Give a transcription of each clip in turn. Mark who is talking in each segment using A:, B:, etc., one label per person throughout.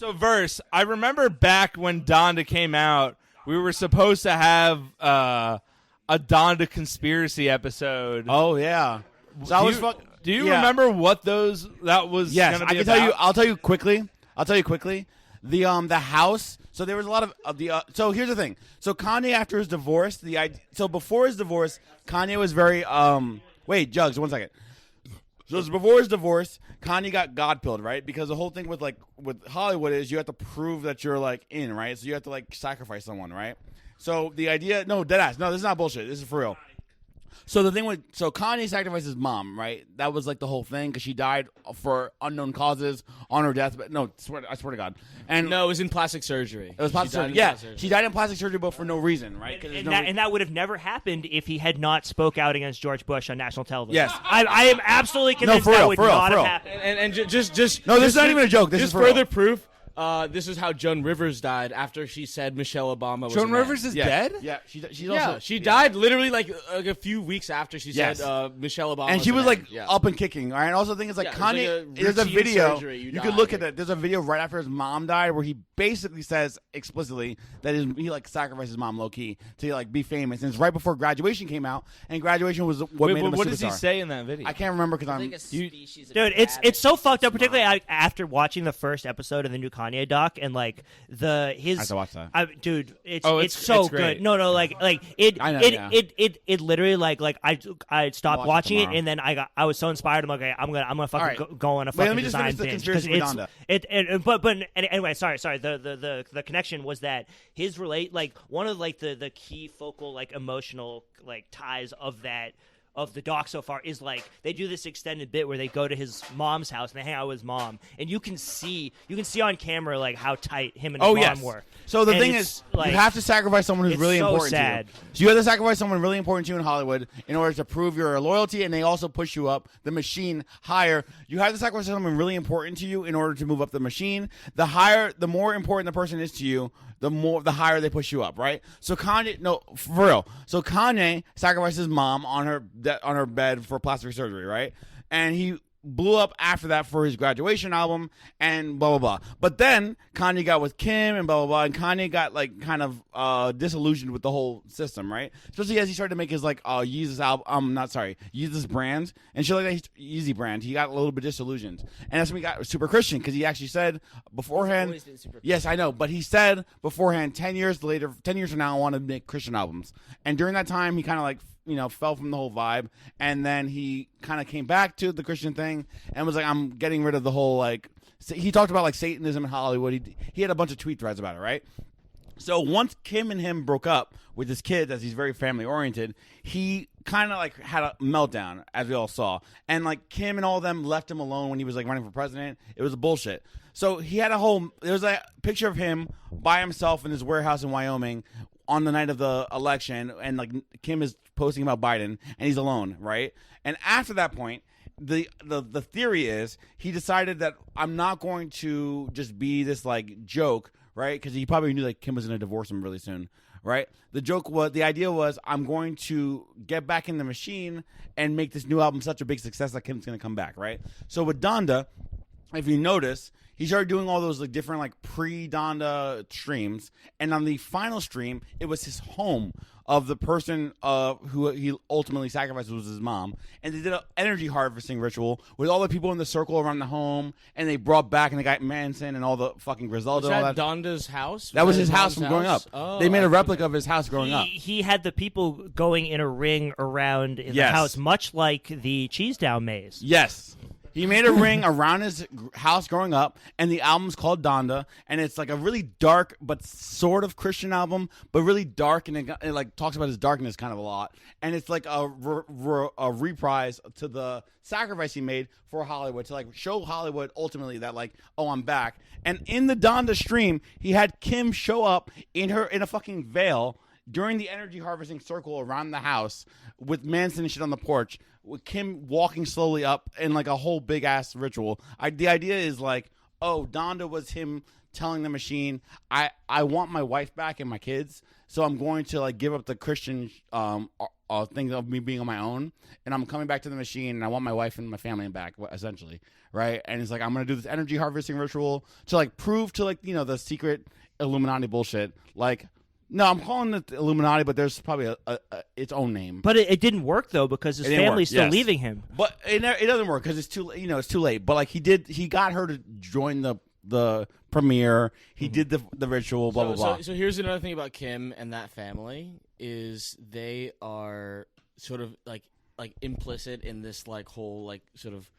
A: So, Verse, I remember back when Donda came out, we were supposed to have a Donda conspiracy episode.
B: Oh yeah. So
A: do you remember what that was?
B: Yes,
A: gonna
B: I
A: be
B: can tell you.
A: about?
B: I'll tell you quickly. The house. So there was a lot of the. So here's the thing. So Kanye, after his divorce, so before his divorce, Kanye was very Wait, Jugs, 1 second. So it's before his divorce, Kanye got God-pilled, right? Because the whole thing with Hollywood is you have to prove that you're like in, right? So you have to like sacrifice someone, right? So the idea, no, deadass, no, this is not bullshit. This is for real. So Kanye sacrificed his mom, right? That was like the whole thing because she died for unknown causes on her deathbed. No, I swear to God. And
C: no, it was in plastic surgery.
B: It was plastic surgery. Yeah, she died in plastic surgery, but for no reason, right?
D: And that would have never happened if he had not spoke out against George Bush on national television.
B: Yes,
D: I am absolutely convinced
B: that
D: would not have happened.
C: And just
B: no, this is not even a joke. This is
C: further proof. This is how Joan Rivers died after she said Michelle Obama was
A: Joan Rivers is dead?
B: Yeah, she
C: died literally like a few weeks after she said Michelle Obama.
B: And she was like up and kicking, right? And also the thing is Kanye, there's a video, you could look at it, there's a video right after his mom died where he basically says explicitly that he like sacrificed his mom low-key to like be famous. And it's right before Graduation came out, and Graduation was what made him a superstar.
A: What does he say in that video?
B: I can't remember because
D: Dude, it's so fucked up, particularly after watching the first episode of the new Kanye doc, and like I have
B: to watch that.
D: Dude, it's so good. No, it literally like I stopped watching it, and then I was so inspired. I'm like, okay, I'm gonna fucking go on a fucking design binge because but anyway, sorry. The connection was that his one of the key focal emotional ties of the doc so far is they do this extended bit where they go to his mom's house and they hang out with his mom, and you can see on camera how tight him and his mom were.
B: So the thing is, you have to sacrifice someone who's really important to you. So you have to sacrifice someone really important to you in Hollywood in order to prove your loyalty, and they also push you up the machine higher. You have to sacrifice someone really important to you in order to move up the machine. The more important the person is to you, the higher they push you up, right? So Kanye, no, for real. So Kanye sacrificed his mom on her bed for plastic surgery, right? And he blew up after that for his Graduation album and blah, blah, blah. But then Kanye got with Kim and blah, blah, blah. And Kanye got kind of disillusioned with the whole system, right? Especially as he started to make his Yeezus album, Yeezus brand and shit like that, Yeezy brand. He got a little bit disillusioned. And that's when he got super Christian, because he actually said beforehand, yes, I know, but he said beforehand, 10 years from now, I want to make Christian albums. And during that time, he kind of fell from the whole vibe, and then he kind of came back to the Christian thing and was like, I'm getting rid of the whole he talked about Satanism in Hollywood. He had a bunch of tweet threads about it, right? So once Kim and him broke up with his kids, as he's very family oriented, he kind of had a meltdown, as we all saw, and Kim and all of them left him alone when he was running for president. It was bullshit. So he had there was a picture of him by himself in his warehouse in Wyoming on the night of the election, and Kim is posting about Biden, and he's alone, right? And after that point, the theory is he decided that I'm not going to just be this joke, right? Because he probably knew Kim was going to divorce him really soon, right? The idea was I'm going to get back in the machine and make this new album such a big success that Kim's going to come back, right? So with Donda, if you notice, he started doing all those different pre-Donda streams, and on the final stream, it was his home of the person who he ultimately sacrificed, was his mom, and they did an energy harvesting ritual with all the people in the circle around the home, and they brought back and they got Manson and all the fucking Griselda.
C: Was
B: and all
C: that Donda's house?
B: That was his house from growing up. Oh, they made a replica of his house growing up.
D: He had the people going in a ring around in the house, much like the Cheese Down maze.
B: Yes. He made a ring around his house growing up, and the album's called Donda, and it's a really dark but sort of Christian album, but really dark, and it talks about his darkness kind of a lot, and it's a reprise to the sacrifice he made for Hollywood, to show Hollywood ultimately that oh, I'm back. And in the Donda stream, he had Kim show up in a fucking veil during the energy harvesting circle around the house with Manson and shit on the porch, with Kim walking slowly up in a whole big ass ritual. The idea is oh, Donda was him telling the machine, I want my wife back and my kids, so I'm going to give up the Christian thing of me being on my own, and I'm coming back to the machine, and I want my wife and my family back, essentially, right? And it's like I'm gonna do this energy harvesting ritual to like prove to like the secret Illuminati bullshit. Like, no, I'm calling it the Illuminati, but there's probably its own name.
D: But it didn't work though because his family's still leaving him.
B: But it doesn't work because it's too late. But like he got her to join the premiere. He did the ritual. Blah blah blah.
C: So here's another thing about Kim and that family is they are sort of like implicit in this like whole like sort of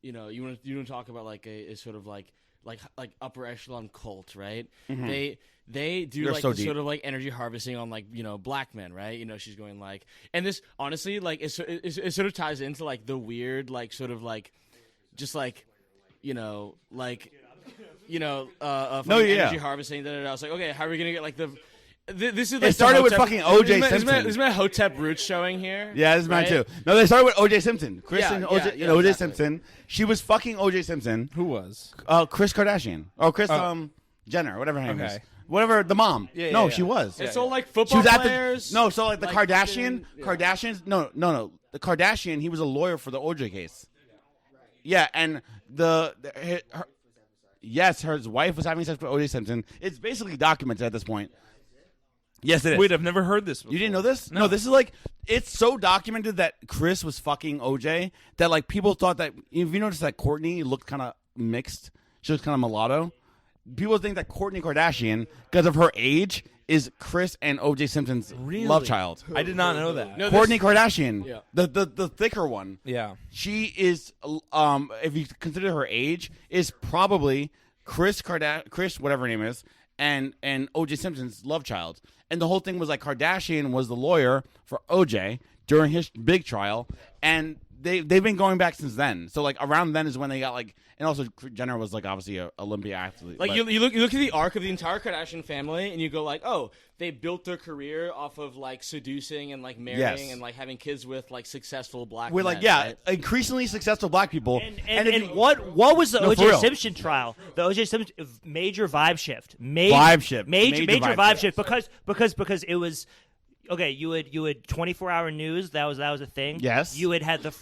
C: you want to talk about like a sort of like upper echelon cult, right? Mm-hmm. They do like sort of like energy harvesting on like black men, right? She's going like, and this honestly like it sort of ties into like the weird like sort of like just like energy harvesting. I was like, okay, how are we gonna get like the this is like
B: it started with fucking O.J. Simpson.
C: This is my Hotep roots showing here.
B: Yeah, this is mine too. No, they started with O.J. Simpson. O.J. Simpson. She was fucking O.J. Simpson.
A: Who was?
B: Kris Kardashian. Oh, Kris Jenner, whatever her name is. Whatever, the mom.
A: Yeah,
B: she was.
C: It's all like football players.
B: So like the Kardashians. No. The Kardashian, he was a lawyer for the O.J. case. Yeah, and his wife was having sex with O.J. Simpson. It's basically documented at this point. Yes, it is.
A: Wait, I've never heard this before.
B: You didn't know this? No, this is like, it's so documented that Kris was fucking OJ that like people thought that, if you notice that Kourtney looked kind of mixed, she was kind of mulatto. People think that Kourtney Kardashian, because of her age, is Kris and O.J. Simpson's love child.
A: I did not know that.
B: No, Kourtney Kardashian, the thicker one.
A: Yeah.
B: She is, if you consider her age, is probably Kris, whatever her name is, and O.J. Simpson's love child. And the whole thing was like Kardashian was the lawyer for O.J. during his big trial, and they've been going back since then. So like around then is when they got like, and also Jenner was like obviously an Olympia athlete.
C: Like you look at the arc of the entire Kardashian family, and you go like, oh, they built their career off of like seducing and like marrying and like having kids with like successful black men.
B: Like
C: right?
B: increasingly successful black people.
D: And what was the O.J. Simpson trial? The O.J. Simpson major vibe shift. Major vibe shift because it was. Okay, you had 24-hour news. That was a thing.
B: Yes.
D: You had the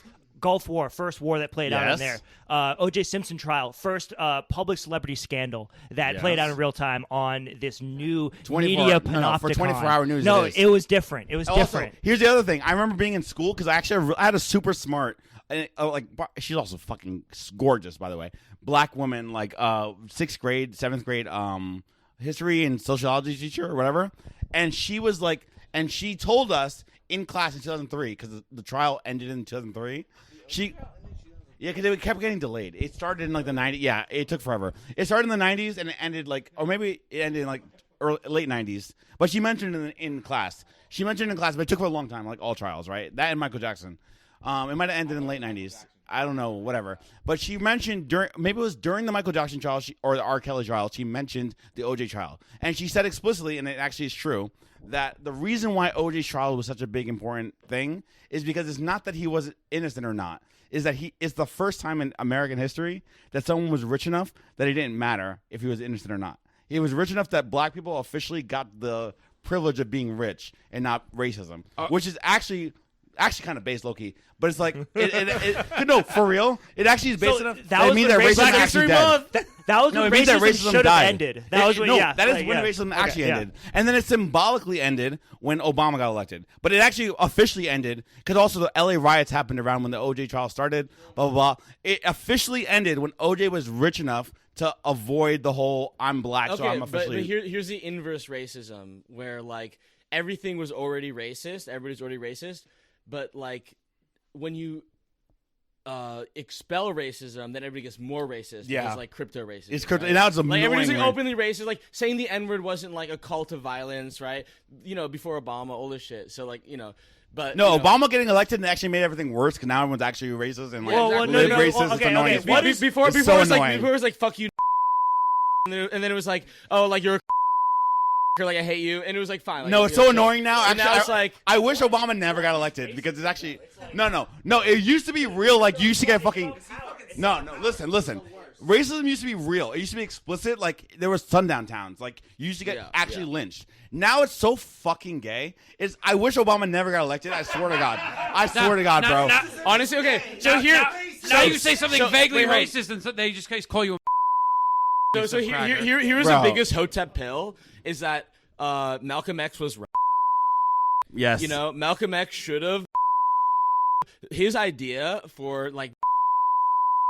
D: Gulf War, first war that played out in there. O.J. Simpson trial, first public celebrity scandal that played out in real time on this new media panopticon.
B: For 24-hour news.
D: No, it was different. It was different.
B: Here's the other thing. I remember being in school because I had a super smart, she's also fucking gorgeous, by the way, black woman, like 6th grade, 7th grade history and sociology teacher or whatever, and she was like. And she told us in class in 2003, because the trial ended in 2003. Because it kept getting delayed. It started in like the 90s. Yeah, it took forever. It started in the 90s and it ended like, or maybe it ended in like late 90s. But she mentioned it in class. But it took for a long time, like all trials, right? That and Michael Jackson. It might have ended in the late 90s. I don't know, whatever. But she mentioned maybe it was during the Michael Jackson trial or the R. Kelly trial, she mentioned the O.J. trial. And she said explicitly, and it actually is true, that the reason why O.J.'s trial was such a big important thing is because it's not that he was innocent or not. Is that it's the first time in American history that someone was rich enough that it didn't matter if he was innocent or not. He was rich enough that black people officially got the privilege of being rich and not racism, which is actually kind of based low-key, but it's like no, for real, it actually is based enough.
D: That means that racism actually dead. That was when racism should have ended. That is when
B: racism actually ended, and then it symbolically ended when Obama got elected. But it actually officially ended because also the LA riots happened around when the OJ trial started. Blah blah blah. It officially ended when OJ was rich enough to avoid the whole "I'm black, so I'm officially."
C: But here's the inverse racism, where like everything was already racist, everybody's already racist. But like when you expel racism, then everybody gets more racist.
B: Yeah,
C: it's like crypto racism.
B: It's crypto. Right? Now it's
C: like everybody's like openly racist. Like saying the N-word wasn't like a call to violence, right? Before Obama, all this shit. So like but
B: no, Obama getting elected and actually made everything worse because now everyone's actually racist and like racist.
C: Okay, okay. Before it was like fuck you, and then it was like, oh, like you're a or like I hate you, and it was like fine. Like,
B: no, it's so annoying now. Actually,
C: now it's like
B: I wish Obama never got elected because it's actually no. It used to be real. Like you used to get fucking no. Listen. racism used to be real. It used to be explicit. Like there was sundown towns. Like you used to get actually lynched. Now it's so fucking gay. I wish Obama never got elected. I swear to God. I swear to God, bro.
C: Honestly, okay.
E: So now you say something vaguely racist, and they just call you.
C: So here's the biggest hotep pill is that Malcolm X was right.
B: Yes.
C: You know, Malcolm X should have. His idea for like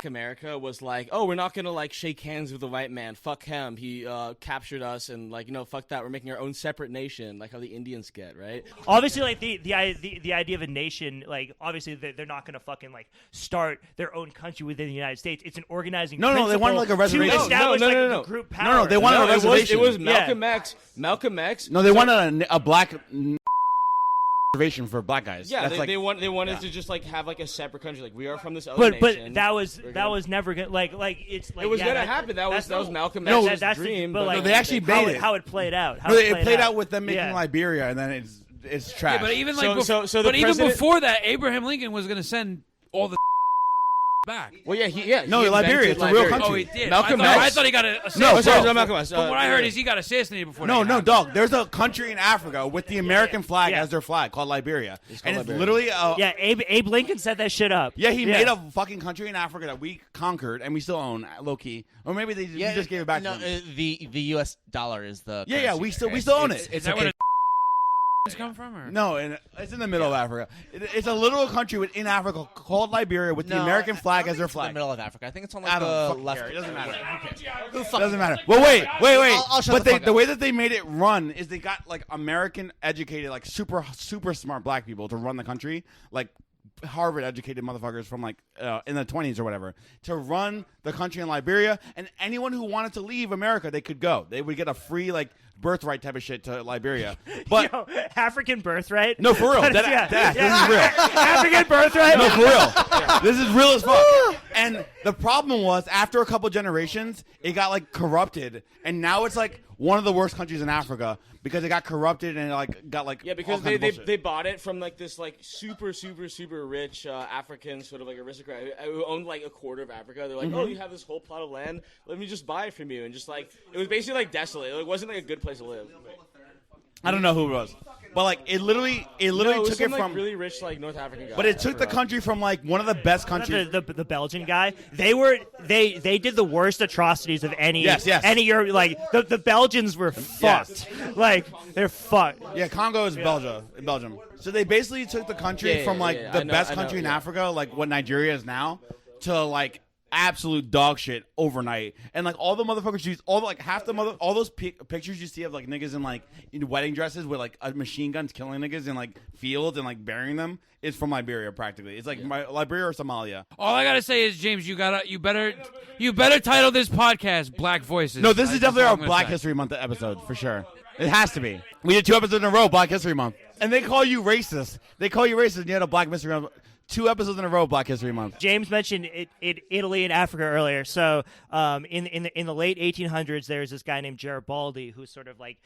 C: America was like, oh, we're not gonna like shake hands with the white man. Fuck him. He captured us, and like fuck that. We're making our own separate nation, like how the Indians get, right?
D: Obviously, like the idea of a nation, like obviously they're not gonna fucking like start their own country within the United States. It's an organizing.
B: No, they wanted like a reservation.
D: To establish
C: no.
D: Group power.
B: No, they wanted a reservation.
C: It was Malcolm X. Malcolm X.
B: No, they wanted a black reservation for black guys.
C: Yeah, they wanted to just like have like a separate country. Like we are from this other nation.
D: But that was never gonna like it's like
C: it was gonna happen. That was Malcolm X's dream.
D: But like
B: they actually made it.
D: How it played out.
B: It played out with them making Liberia, and then it's trash.
E: Yeah, but even
C: even
E: before that, Abraham Lincoln was gonna send all the back.
C: Well,
B: Liberia. It's a real country.
E: Oh, he did.
C: Malcolm
E: X.
C: X.
E: I thought he got assassinated.
C: No, Malcolm X.
E: From what I heard is he got assassinated before.
B: No, dog. There's a country in Africa with the American flag as their flag called Liberia, and it's literally
D: Abe Lincoln set that shit up.
B: Yeah, he made a fucking country in Africa that we conquered and we still own, low key, or maybe we just gave it back.
F: No,
B: to them.
F: the U.S. dollar is the
B: we still own it.
E: Is that where it's come from? Or?
B: No, and it's in the middle of Africa. It's a literal country within Africa called Liberia with the American flag as their flag.
F: In the middle of Africa. I think it's on like the left.
B: It doesn't matter. Doesn't matter. Well, wait. But the way that they made it run is they got like American educated, like super smart black people to run the country, like Harvard educated motherfuckers from like in the 20s or whatever, to run the country in Liberia, and anyone who wanted to leave America, they could go. They would get a free like birthright type of shit to Liberia. But
D: African birthright?
B: No, for real. This is real.
D: African birthright?
B: No, for real. This is real as fuck. And the problem was, after a couple generations, it got like corrupted, and now it's like one of the worst countries in Africa because it got corrupted and it like got like
C: because they bought it from like this like super rich African sort of like aristocrat who owned like a quarter of Africa. They're like, oh, you have this whole plot of land, let me just buy it from you, and just like it was basically like desolate. It wasn't like a good place to live.
B: I don't know who it was, but like it literally took it from
C: really rich like North African guy.
B: But it took the country from like one of the best countries.
D: The Belgian guy. They did the worst atrocities of any.
B: Yes.
D: Any Europe. Like the Belgians were fucked.
B: Yes.
D: Like they're fucked.
B: Yeah, Congo is Belgium. So they basically took the country from like the best country in Africa, like what Nigeria is now, to like absolute dog shit overnight. And like all the motherfuckers use all those pictures you see of like niggas in like in wedding dresses with like a machine guns killing niggas in like fields and like burying them is from Liberia practically. It's like Liberia or Somalia.
E: All I gotta say is, James, you better title this podcast Black Voices.
B: No, this is definitely our Black History Month episode for sure. It has to be. We did 2 episodes in a row, Black History Month. And they call you racist. And you had a Black History Month. 2 episodes in a row, Black History Month.
D: James mentioned Italy and Africa earlier. So in the late 1800s, there was this guy named Garibaldi who sort of like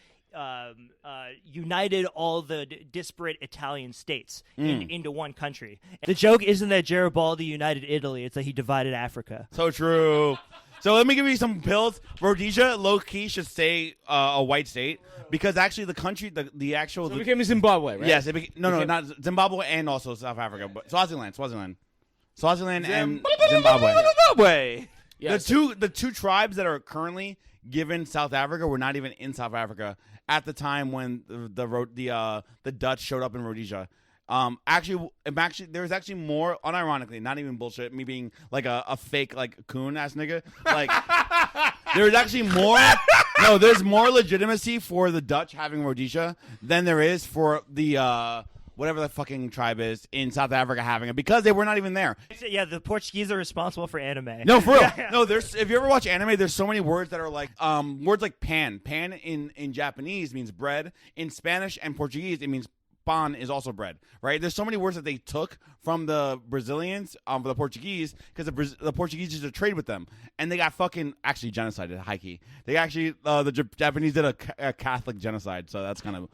D: united all the disparate Italian states into one country. The joke isn't that Garibaldi united Italy; it's that he divided Africa.
B: So true. So let me give you some pills. Rhodesia, low key, should stay a white state because actually the country, the actual.
C: So it became Zimbabwe, right?
B: Yes. Not Zimbabwe and also South Africa, but Swaziland and Zimbabwe.
C: Yes.
B: The two tribes that are currently given South Africa were not even in South Africa at the time when the Dutch showed up in Rhodesia. Actually, there's actually more, unironically, not even bullshit, me being like a fake like coon ass nigga. Like there's actually more. No, there's more legitimacy for the Dutch having Rhodesia than there is for the whatever the fucking tribe is in South Africa having it because they were not even there.
D: Yeah, the Portuguese are responsible for anime.
B: No, for real. No, if you ever watch anime, there's so many words that are like words like pan. Pan in Japanese means bread. In Spanish and Portuguese, it means pan is also bread, right? There's so many words that they took from the Brazilians, the Portuguese, because the Portuguese used to trade with them, and they got fucking actually genocided. High key, they actually the Japanese did a Catholic genocide, so that's kind of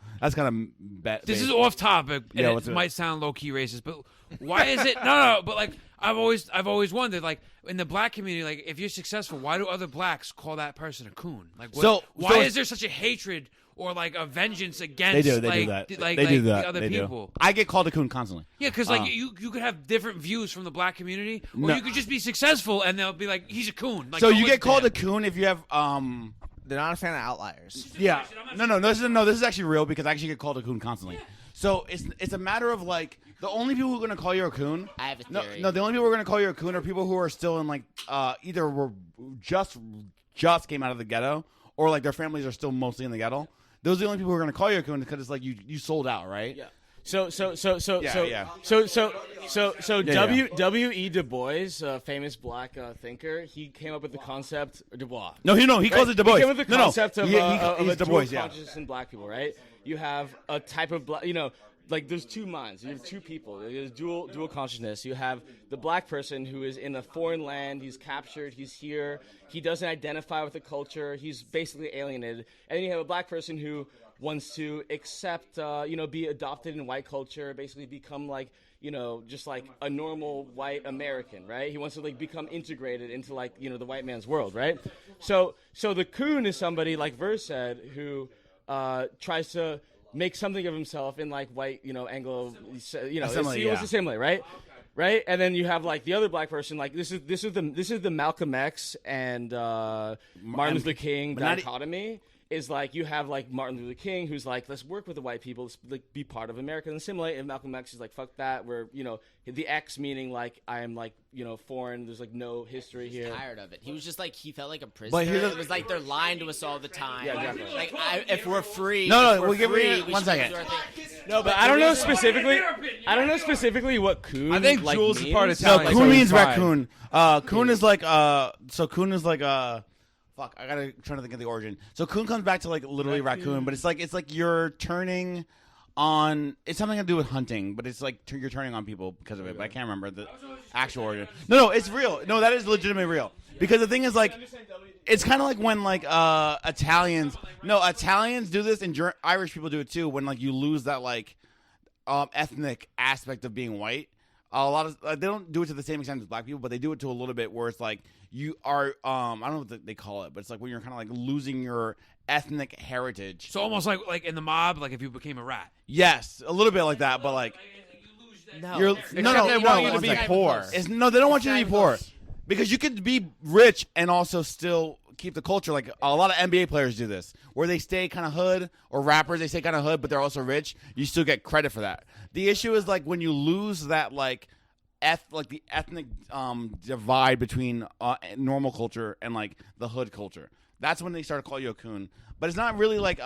E: This is off topic. And it might sound low key racist, but why is it? No, but like I've always wondered, like, in the black community, like, if you're successful, why do other blacks call that person a coon? Like, why is there such a hatred or like a vengeance against?
B: They do
E: that.
B: The
E: other people.
B: I get called a coon constantly.
E: Yeah, because like you could have different views from the black community, or you could just be successful and they'll be like, he's a coon. Like,
B: so you get called a coon if you have
F: They're not a fan of outliers.
B: Yeah. No. This is actually real because I actually get called a coon constantly. So it's a matter of like the only people who are going to call you a coon.
C: I have a theory.
B: No, the only people who are going to call you a coon are people who are still in like either were just came out of the ghetto or like their families are still mostly in the ghetto. Those are the only people who are going to call you a coon because it's like you sold out, right?
C: Yeah. So W.E. Du Bois, famous black thinker, he came up with the concept Du Bois.
B: He calls it Du Bois.
C: He came up with the concept of a
B: Du
C: dual
B: Bois,
C: consciousness in black people, right? You have a type of black, like there's two minds. You have two people. There's dual consciousness. You have the black person who is in a foreign land. He's captured. He's here. He doesn't identify with the culture. He's basically alienated. And then you have a black person who wants to accept, be adopted in white culture, basically become like, just like a normal white American, right? He wants to like become integrated into like, the white man's world, right? So the coon is somebody, like Verse said, who tries to make something of himself in like white, Anglo, assimilate, right? Right, and then you have like the other black person, like this is the Malcolm X and Martin Luther King dichotomy. Is like you have like Martin Luther King who's like, let's work with the white people, let's like be part of America and assimilate. And Malcolm X is like, fuck that. We're the X meaning like I am like foreign. There's like no history here.
G: He's tired of it. He was just like he felt like a prisoner. It was like they're lying to us all the time.
C: Yeah, exactly.
G: Like if we're free,
B: we'll give me 1 second.
C: No, but I don't know specifically. I don't know specifically what coon.
A: I think
C: like,
A: Jules
C: means.
A: is part of
B: No,
A: Italian.
B: coon means
A: fine.
B: raccoon. Coon is like coon is like fuck, I gotta try to think of the origin. So coon comes back to like literally raccoon, but it's like you're turning on. It's something to do with hunting, but it's like you're turning on people because of it. But I can't remember the actual origin. No, it's real. No, that is legitimately real. Because the thing is like, it's kind of like when like Italians do this and Irish people do it too. When like you lose that like ethnic aspect of being white. A lot of they don't do it to the same extent as black people, but they do it to a little bit where it's like you are I don't know what they call it, but it's like when you're kind of like losing your ethnic heritage.
E: So almost like in the mob, like if you became a rat.
B: Yes, a little bit like that, but like
G: No,
B: they want you to be poor. They don't want you to be poor because you could be rich and also still keep the culture. Like a lot of NBA players do this, where they stay kind of hood, or rappers they stay kind of hood, but they're also rich. You still get credit for that. The issue is like when you lose that like the ethnic divide between normal culture and like the hood culture. That's when they start to call you a coon. But it's not really like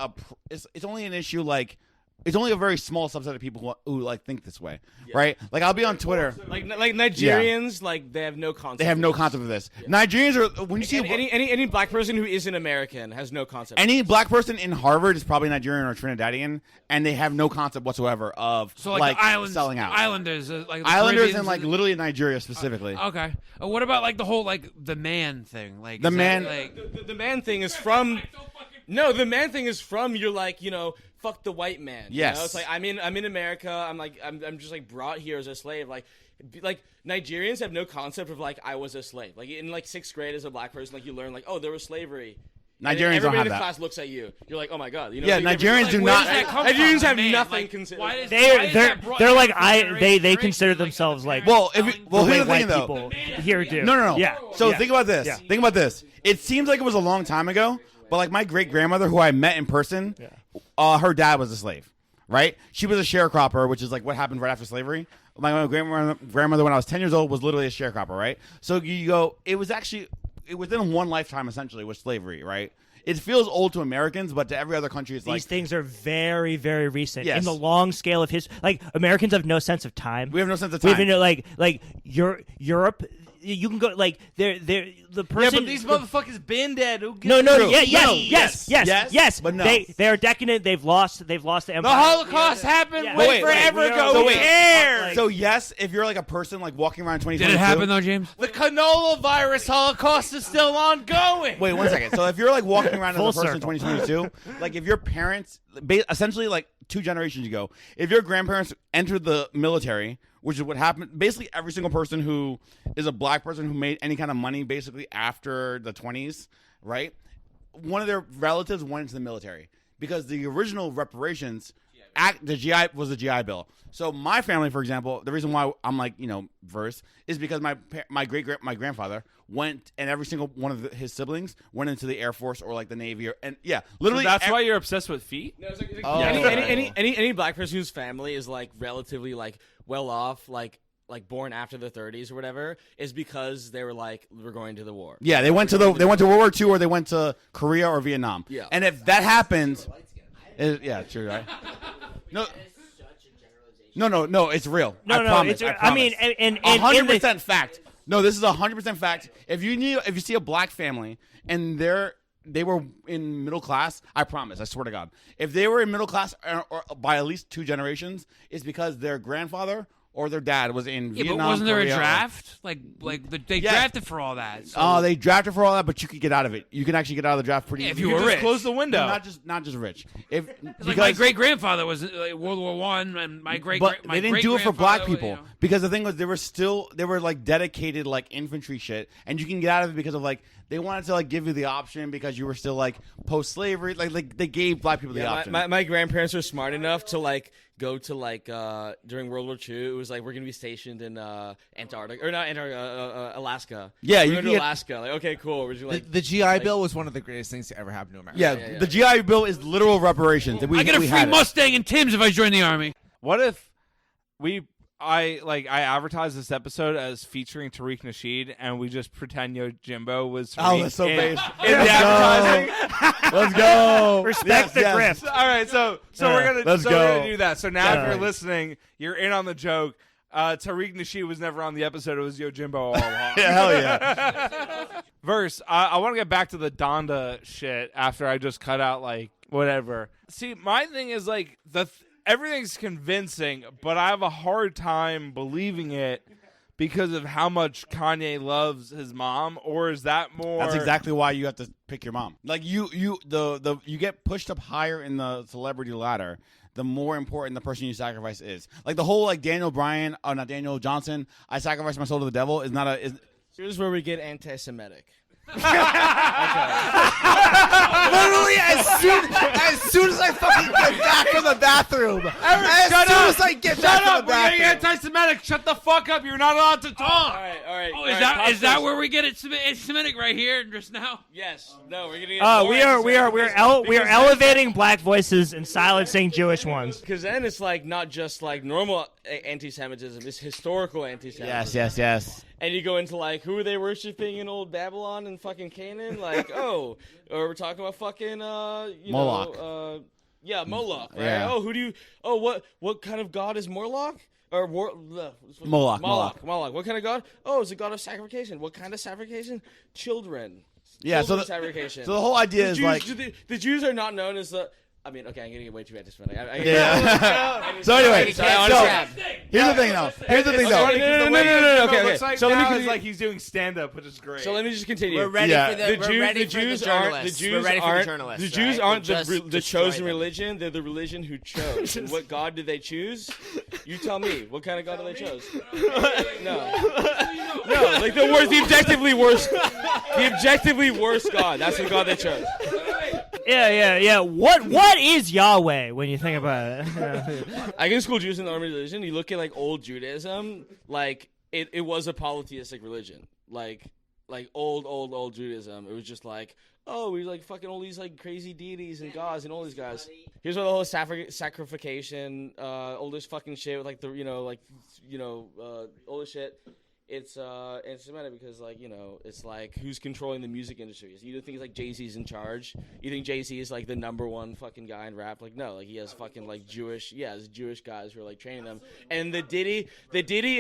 B: it's only an issue like. It's only a very small subset of people who like think this way, right? Like I'll be on Twitter,
C: like Nigerians, like they have no concept.
B: They have no concept of this. Yeah. Nigerians are when you see
C: any black person who isn't American has no concept.
B: Any black person in Harvard is probably Nigerian or Trinidadian, and they have no concept whatsoever of
E: so like the islands,
B: selling out.
E: Islanders, like the
B: Islanders and like literally Nigeria specifically.
E: Okay. What about like the whole like the man thing? Like
B: the man,
C: the man thing is from. No, the man thing is from you're like, fuck the white man.
B: Yes.
C: It's like I'm in America. I'm just like brought here as a slave. Like Nigerians have no concept of like I was a slave. Like in like 6th grade as a black person, like you learn like, oh, there was slavery.
B: Nigerians don't have that.
C: Everybody in the class looks at you. You're like, oh my god.
B: Yeah, Nigerians do not.
C: Nigerians have nothing considered.
D: They're like they consider themselves like
B: here's the thing though.
D: People here do.
B: No.
D: Yeah.
B: So think about this. Yeah. Think about this. It seems like it was a long time ago, but like my great grandmother, who I met in person, her dad was a slave, right? She was a sharecropper, which is like what happened right after slavery. My grandmother, when I was 10 years old, was literally a sharecropper, right? So you go, it was within one lifetime essentially with slavery, right? It feels old to Americans, but to every other country, it's
D: these things are very, very recent.
B: Yes.
D: In the long scale of history, like Americans have no sense of time.
B: We have no sense of time.
D: We have like Europe. You can go like the person.
A: Yeah, but these motherfuckers been dead. Who gives
D: Yes.
B: But no,
D: they are decadent. They've lost the empire.
A: The Holocaust happened way forever ago.
B: So
A: Who cares?
B: So yes, if you're like a person like walking around 2022.
E: Did it happen though, James?
A: The canola virus Holocaust is still ongoing.
B: Wait 1 second. So if you're like walking around as a person in 2022, like if your parents, essentially like 2 generations ago, if your grandparents entered the military, which is what happened, basically every single person who is a black person who made any kind of money basically after the 20s, right? One of their relatives went into the military because the original reparations act, the GI Bill. So my family, for example, the reason why I'm like, versed is because my grandfather went, and every single one of his siblings went into the Air Force or like the Navy, literally.
A: So that's why you're obsessed with feet.
C: No, any black person whose family is like relatively like well off, like born after the 30s or whatever, is because they were like, we're going to the war.
B: Yeah, they went to World War II or they went to Korea or Vietnam. Yeah, and if that happens, yeah, true, right? No, it's real. I promise.
D: I mean, and
B: 100% fact. No, this is 100% fact. If you see a black family and they were in middle class, I promise, I swear to God, if they were in middle class or by at least 2 generations, it's because their grandfather or their dad was in Vietnam.
E: But wasn't there
B: Korea,
E: a draft? They drafted for all that.
B: So. They drafted for all that, but you could get out of it. You can actually get out of the draft pretty easily.
E: If you were rich.
A: Close the window.
B: No, not just rich.
E: Like my great grandfather was World War I, and my great.
B: But they didn't do it for black people because the thing was they were like dedicated like infantry shit, and you can get out of it because of like they wanted to like give you the option because you were still like post slavery. Like they gave black people the option.
C: My grandparents were smart enough to like go to like during World War II. It was like we're gonna be stationed in Antarctica or not Antarctica, Alaska.
B: Yeah,
C: you go to Alaska. Like, okay, cool.
F: The GI Bill was one of the greatest things to ever happen to America.
B: Yeah, the GI Bill is literal reparations.
E: I get a free Mustang and Tim's if I join the army.
A: What if I advertise this episode as featuring Tariq Nasheed, and we just pretend Yojimbo was Tariq.
B: Oh, that's so based.
A: In the advertising.
B: Let's go.
D: Respect the grift.
A: All right, so we're gonna do that. So now, if you're listening, you're in on the joke. Tariq Nasheed was never on the episode. It was Yojimbo all along.
B: Yeah, hell yeah.
A: Verse. I want to get back to the Donda shit after I just cut out like whatever. See, my thing is like everything's convincing, but I have a hard time believing it because of how much Kanye loves his mom, or is that more?
B: That's exactly why you have to pick your mom. Like you get pushed up higher in the celebrity ladder, the more important the person you sacrifice is. Like the whole like Daniel Johnson, I sacrificed my soul to the devil is not a.
C: Here's where we get anti-Semitic.
F: Literally, as soon as I fucking get back from the bathroom. As I get back from the bathroom.
A: We're getting anti-Semitic. Shut the fuck up. You're not allowed to talk.
C: All right.
E: Oh, is that where we get it Semitic right here just now?
C: Yes. No, we're getting.
D: We are elevating black voices and silencing Jewish ones.
C: Because then it's like not just like normal anti-Semitism. It's historical anti-Semitism.
B: Yes.
C: And you go into like, who are they worshiping in old Babylon and fucking Canaan? Like, or we're talking about fucking,
B: Moloch.
C: Moloch, right?
B: Yeah.
C: What kind of god is Moloch? Or
B: Moloch.
C: What kind of god? Oh, it's a god of sacrification. What kind of sacrification? Children.
B: Yeah, so the whole idea is like
C: the Jews are not known as the. I mean, okay, I'm gonna get way too anti-Semitic.
B: So anyway, here's the thing, though.
C: No. Okay.
A: So let me. Like he's doing stand-up, which is great.
C: So let me just continue.
G: We're ready for the Jews aren't
C: the chosen religion. They're the religion who chose. And what God did they choose? You tell me. What kind of God did they choose? No. Like the objectively worst God. That's the God they chose.
D: Yeah. What is Yahweh when you think about it?
C: I can school Jews in the army religion. You look at like old Judaism, like it was a polytheistic religion. Like old Judaism. It was just like, oh, we like fucking all these like crazy deities and gods and all these guys. Here's what the whole sacrification, all this fucking shit with like all this shit. It's anti-Semitic because it's like who's controlling the music industry? You don't think it's like Jay-Z's in charge? You think Jay-Z is like the number 1 fucking guy in rap? Like no, like he has fucking like Jewish guys who are like training them. And the Diddy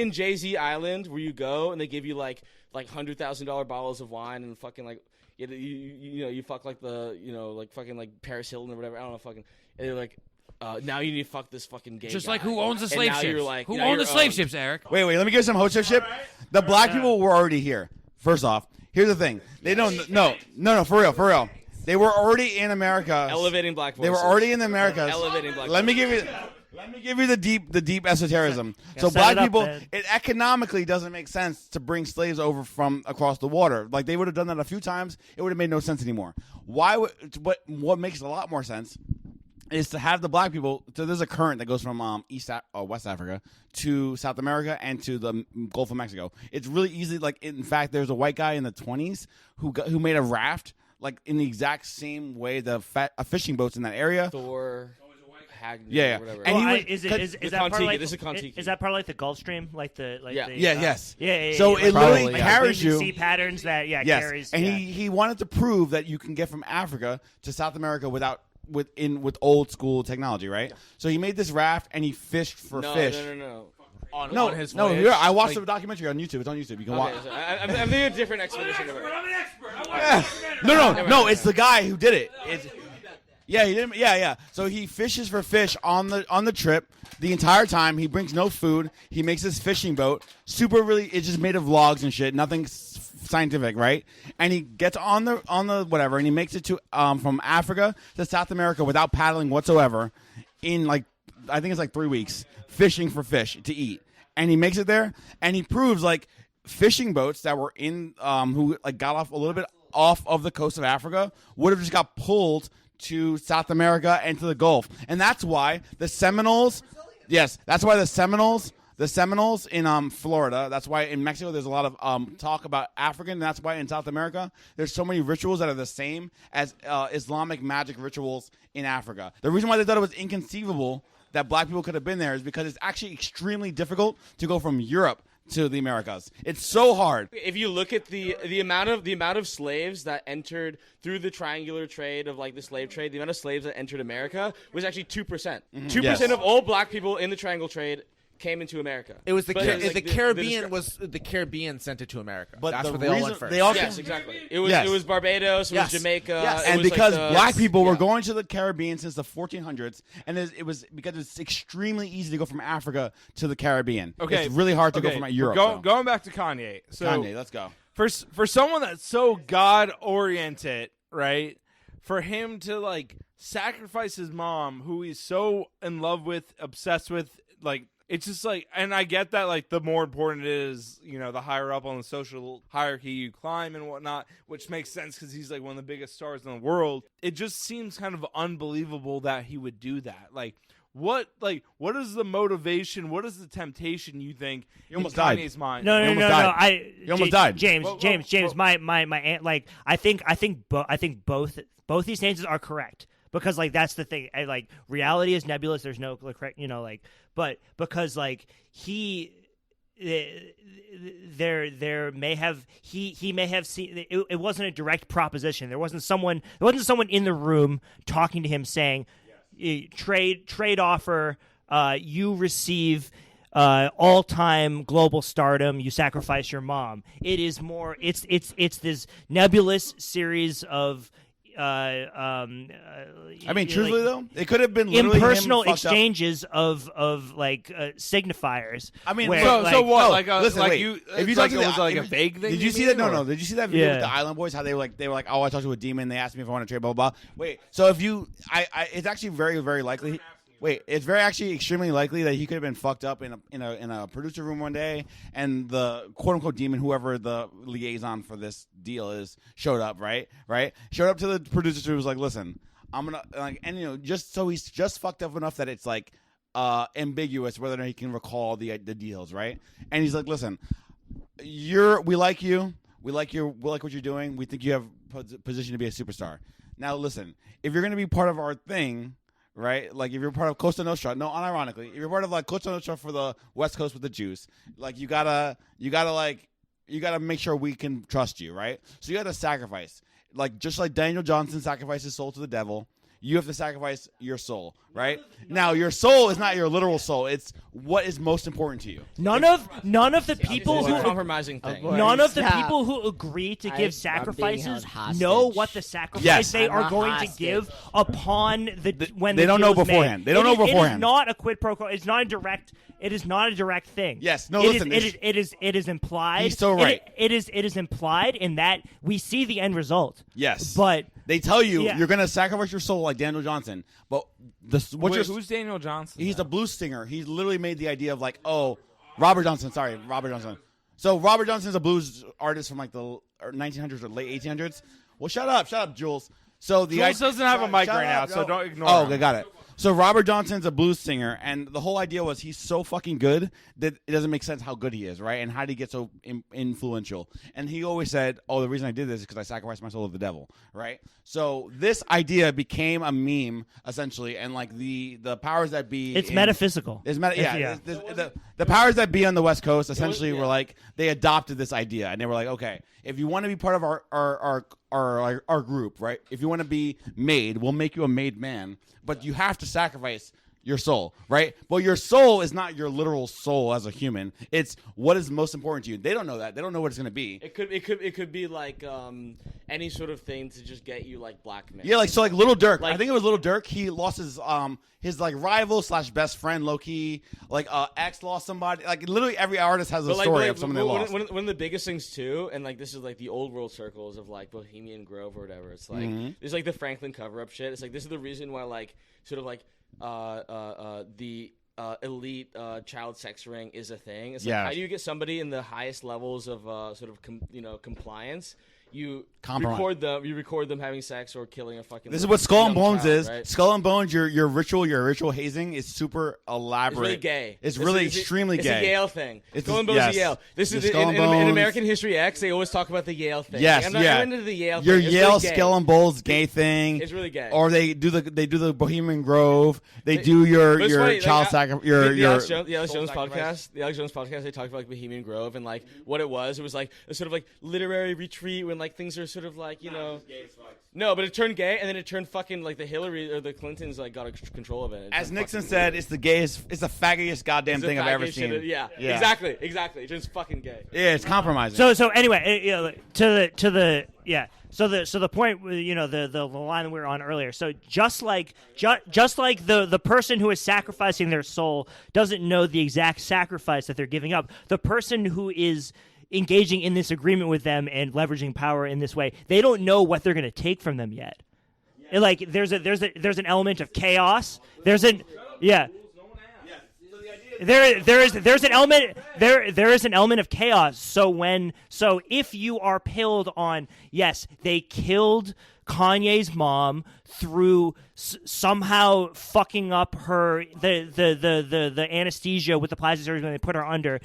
C: in Jay-Z Island where you go and they give you like $100,000 bottles of wine and fucking like you fuck like the like fucking like Paris Hilton or whatever. I don't know fucking. And they're like. Now you need to fuck this fucking gay
E: Just
C: guy.
E: like who owns the slave ships?
C: Like,
E: who owns the slave ships, Eric?
B: Wait, let me give you some host ship. The black people were already here. First off, here's the thing. They don't. No, for real. They were already in America.
C: Elevating black voices.
B: They were already in the Americas.
C: Elevating black
B: Let me give you the deep esotericism. So black people, it economically doesn't make sense to bring slaves over from across the water. Like they would have done that a few times. It would have made no sense anymore. What makes a lot more sense is to have the black people. So there's a current that goes from West Africa to South America and to the Gulf of Mexico. It's really easy. Like in fact, there's a white guy in the 20s who made a raft like in the exact same way a fishing boats in that area.
C: Thor.
B: Yeah,
C: whatever.
D: And is that part of like,
C: this is Kontiki.
D: Is that part of like the Gulf Stream,
B: Yes.
D: Yeah.
B: So it literally carries you.
D: Sea patterns that carries.
B: And he wanted to prove that you can get from Africa to South America with old school technology, right? Yeah. So he made this raft and he fished for fish.
C: No.
B: On his voyage? I watched the documentary on YouTube. It's on YouTube. You can watch.
C: So I'm thinking a different expedition.
E: I'm an expert.
B: No. It's the guy who did it. Yeah, he didn't. Yeah. So he fishes for fish on the trip the entire time. He brings no food. He makes this fishing boat. It's just made of logs and shit. Nothing scientific, right? And he gets on the whatever, and he makes it to from Africa to South America without paddling whatsoever, in I think it's 3 weeks, fishing for fish to eat. And he makes it there, and he proves fishing boats that were in who got off a little bit off of the coast of Africa would have just got pulled to South America and to the Gulf. And that's why the Seminoles, the Seminoles in Florida, that's why in Mexico there's a lot of talk about African, and that's why in South America there's so many rituals that are the same as Islamic magic rituals in Africa. The reason why they thought it was inconceivable that black people could have been there is because it's actually extremely difficult to go from Europe to the Americas. It's so hard.
C: If you look at the amount of slaves that entered through the triangular trade of the slave trade, the amount of slaves that entered America was actually 2%. 2% of all black people in the triangle trade came into America.
F: It was the Caribbean the Caribbean sent it to America. But that's where they all went first.
C: Yes, exactly. It was Barbados, it was Jamaica.
B: Yes. And because black people were going to the Caribbean since the 1400s, and it was because it's extremely easy to go from Africa to the Caribbean. Okay. It's really hard to go from Europe.
A: Going back to Kanye. So
B: Kanye, let's go.
A: For someone that's so God-oriented, right, for him to, sacrifice his mom, who he's so in love with, obsessed with, it's just and I get that, the more important it is, the higher up on the social hierarchy you climb and whatnot, which makes sense because he's one of the biggest stars in the world. It just seems kind of unbelievable that he would do that. What is the motivation? What is the temptation you think in Kanye's mind?
B: No. He almost died.
D: James. My aunt. I think both these stances are correct. Because that's the thing, reality is nebulous. There's no correct, but because he may have seen it wasn't a direct proposition. There wasn't someone in the room talking to him saying, trade offer, you receive all-time global stardom, you sacrifice your mom. It is more. It's this nebulous series of.
B: Truthfully though, it could have been literally
D: impersonal exchanges of signifiers.
A: So what?
B: If you talk to
A: it was a vague thing.
B: Did you see that? No. Did you see that video with the Island Boys? How they were like, oh, I talked to a demon. They asked me if I want to trade. Blah blah blah. Wait. So if you, it's actually very very likely. Wait, it's actually extremely likely that he could have been fucked up in a producer room one day, and the quote unquote demon, whoever the liaison for this deal is, showed up. Right, showed up to the producer room, was like, listen, I'm gonna just so he's just fucked up enough that it's ambiguous whether or not he can recall the deals, right? And he's like, listen, we like you, we like what you're doing, we think you have position to be a superstar. Now listen, if you're gonna be part of our thing. Right, if you're part of Costa Nostra, no, unironically, if you're part of Costa Nostra for the West Coast with the Jews, you gotta make sure we can trust you, right? So you gotta sacrifice, just like Daniel Johnson sacrificed his soul to the devil. You have to sacrifice your soul, right? Now, your soul is not your literal soul; it's what is most important to you.
D: None of the people who
C: compromising thing.
D: None of the people who agree to give sacrifices know what the sacrifice they are going to give upon when
B: they don't know beforehand. They don't know beforehand.
D: It is not a quid pro quo. It's not a direct. It is not a direct thing.
B: Yes. No. Listen.
D: It is implied.
B: He's so right.
D: It is implied in that we see the end result.
B: Yes.
D: But
B: They tell you you're going to sacrifice your soul like Daniel Johnson. But
A: who's Daniel Johnson?
B: He's a blues singer. He literally made the idea of like, Robert Johnson. Sorry, Robert Johnson. So Robert Johnson is a blues artist from like the 1900s or late 1800s. Well, shut up, Jules. So
A: Jules doesn't have a mic right now, so don't ignore him.
B: Oh, okay, got it. So Robert Johnson's a blues singer, and the whole idea was he's so fucking good that it doesn't make sense how good he is, right? And how did he get so influential? And he always said, the reason I did this is because I sacrificed my soul to the devil, right? So this idea became a meme, essentially, and like the powers that be...
D: It's metaphysical.
B: The powers that be on the West Coast essentially were like, they adopted this idea, and they were like, okay, if you want to be part of our group, right? If you want to be made, we'll make you a made man, but you have to sacrifice your soul, right? Well, your soul is not your literal soul as a human. It's what is most important to you. They don't know that. They don't know what it's going to be.
C: It could be like any sort of thing to just get you like blackmail.
B: Yeah, like Little Durk. I think it was Little Durk. He lost his like rival / best friend, low key. Like ex lost somebody. Like literally every artist has a story of someone they lost.
C: One of the biggest things too, and like this is like the old world circles of like Bohemian Grove or whatever. It's like there's like the Franklin cover up shit. It's like this is the reason why like sort of like the elite child sex ring is a thing. It's like, how do you get somebody in the highest levels of sort of compliance? You record them having sex or killing a fucking.
B: This is what Skull and Bones
C: child,
B: is.
C: right?
B: Skull and Bones, your ritual hazing is super elaborate.
C: It's really gay.
B: It's really extremely gay.
C: It's a Yale thing. Skull and Bones is Yale. This is in American History X. They always talk about the Yale thing.
B: Yes,
C: I'm into the Yale
B: your
C: thing. Your
B: Yale
C: really
B: Skull and Bones gay thing.
C: It's really gay.
B: Or they do the Bohemian Grove. They do your child sacrifice.
C: The Alex Jones podcast. The Alex Jones podcast. They talked about like Bohemian Grove and like what it was. It was like a sort of like literary retreat when like things are sort of like no, but it turned gay and then it turned fucking like the Hillary or the Clintons like got control of it.
B: As Nixon said, it's the faggiest goddamn thing I've ever seen.
C: Yeah, exactly. It's just fucking gay.
B: Yeah, it's compromising.
D: So anyway, So the point, the line we were on earlier. So just like the person who is sacrificing their soul doesn't know the exact sacrifice that they're giving up, the person who is engaging in this agreement with them and leveraging power in this way, they don't know what they're going to take from them yet. Yeah. Like there's an element of chaos. There's an element of chaos. So if you are pilled on, yes, they killed Kanye's mom through somehow fucking up the anesthesia with the plastic surgery when they put her under.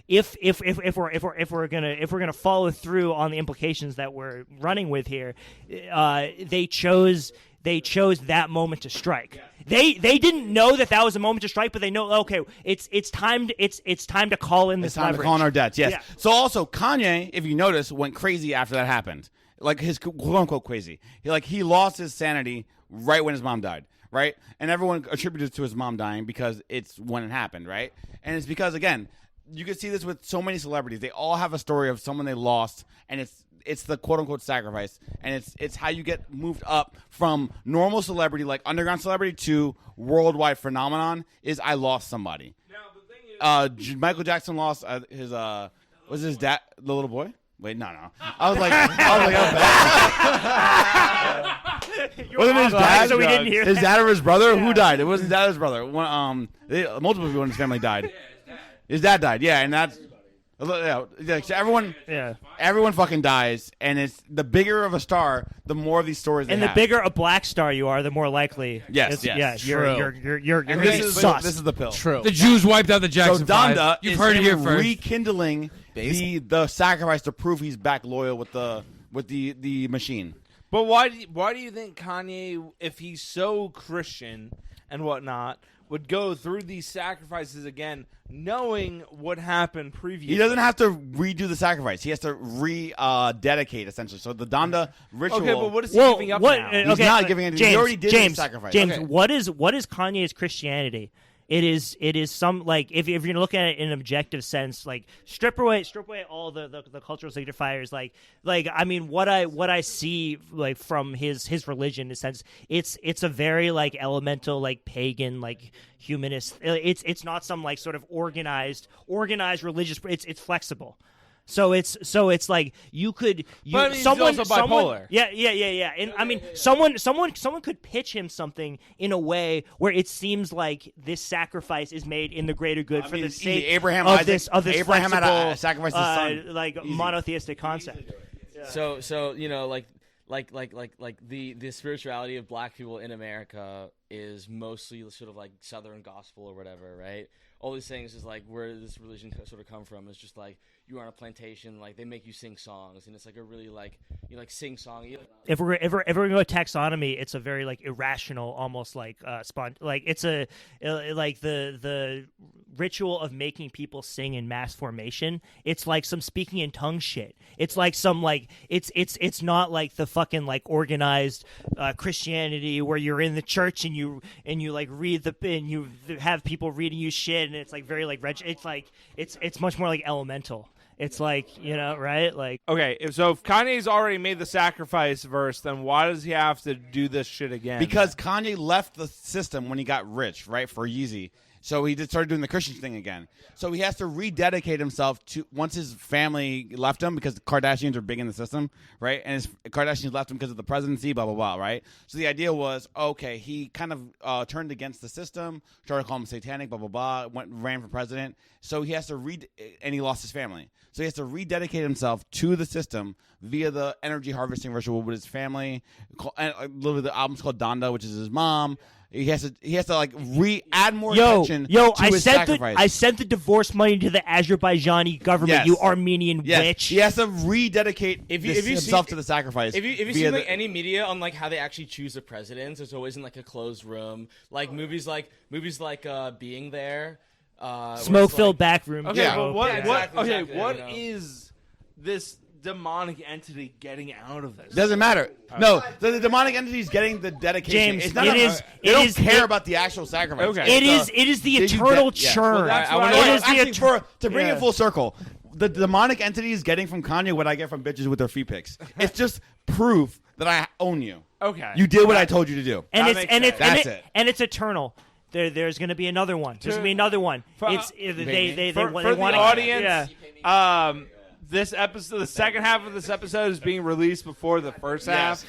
D: If we're gonna follow through on the implications that we're running with here, they chose that moment to strike. They didn't know that was a moment to strike, but they know, okay, it's time to call in this
B: It's time
D: leverage.
B: to call in our debts. Yes.
D: Yeah.
B: So also Kanye, if you notice, went crazy after that happened. Like his quote unquote crazy. He lost his sanity right when his mom died. Right? And everyone attributed it to his mom dying because it's when it happened, right? And it's because, again, you can see this with so many celebrities. They all have a story of someone they lost, and it's the quote-unquote sacrifice. And it's how you get moved up from normal celebrity, like underground celebrity, to worldwide phenomenon is I lost somebody. Now, the thing is... Michael Jackson lost his... was his dad the little boy? Wait, no. I was like, wasn't his dad?
D: So we didn't hear
B: his dad or his brother? Yeah. Who died? It wasn't his dad or his brother. Multiple people in his family died. His dad died. Yeah, and that's so everyone fucking dies, and it's the bigger of a star, the more of these stories.
D: And
B: the
D: bigger a black star you are, the more likely.
B: Yes.
D: Yeah, you're
B: this is the pill.
F: True.
E: The Jews wiped out the Jackson
B: So Donda
E: You've
B: is
E: heard it here
B: him
E: first.
B: rekindling the sacrifice to prove he's back loyal with the machine.
A: But why do you think Kanye, if he's so Christian and whatnot, would go through these sacrifices again, knowing what happened previously?
B: He doesn't have to redo the sacrifice. He has to rededicate, essentially. So the Donda ritual...
A: Okay, but what is he giving up now?
B: He's not giving anything. He already did the sacrifice.
D: James, what is Kanye's Christianity? It is some, like, if you're gonna look at it in an objective sense, like strip away all the cultural signifiers, like I mean what I see like from his religion, in a sense, it's a very like elemental, like pagan, like humanist. It's not some like sort of organized religious. It's flexible. So it's like you could
A: but he's also bipolar.
D: Yeah. And I mean, someone could pitch him something in a way where it seems like this sacrifice is made in the greater good for the sake of this
B: Abraham
D: flexible,
B: had to sacrifice his son.
D: like monotheistic concept.
C: Yeah. So like the spirituality of black people in America is mostly sort of like Southern gospel or whatever, right? All these things is like where this religion sort of come from. It's just like you're on a plantation, like they make you sing songs, and it's like a really like you like sing song.
D: If we're ever gonna go taxonomy, it's a very like irrational, almost like like it's a like the ritual of making people sing in mass formation. It's like some speaking in tongues shit. It's like some like it's not like the fucking like organized Christianity where you're in the church and you like read and you have people reading you shit, and it's like very like it's like it's much more like elemental. It's like, right? Like,
A: okay, so if Kanye's already made the sacrifice verse, then why does he have to do this shit again?
B: Because Kanye left the system when he got rich, right, for Yeezy. So he just started doing the Christian thing again. So he has to rededicate himself to once his family left him because the Kardashians are big in the system, right? And his Kardashians left him because of the presidency, blah, blah, blah, right? So the idea was, okay, he kind of turned against the system, started calling him satanic, blah, blah, blah, ran for president. So he has to and he lost his family. So he has to rededicate himself to the system via the energy harvesting ritual with his family. The album's called Donda, which is his mom. He has to like add more attention to his sacrifice.
D: I sent the divorce money to the Azerbaijani government.
B: Yes.
D: You Armenian witch.
B: He has to rededicate himself to the sacrifice.
C: If you see like any media on like how they actually choose the presidents, it's always in like a closed room. Like movies like Being There,
D: smoke-filled back room.
A: Okay,
D: yeah.
A: What is this demonic entity getting out of this?
B: Doesn't matter. No, the demonic entity is getting the dedication.
D: James,
B: they don't care about the actual sacrifice.
A: Okay.
D: It is the eternal churn.
B: To bring it full circle, the demonic entity is getting from Kanye what I get from bitches with their feet pics. It's just proof that I own you.
A: Okay.
B: You did what I told you to do.
D: And it's eternal. There's going to be another one. There's going to be another one.
A: For the audience. Yeah. This episode, the second half of this episode is being released before the first half.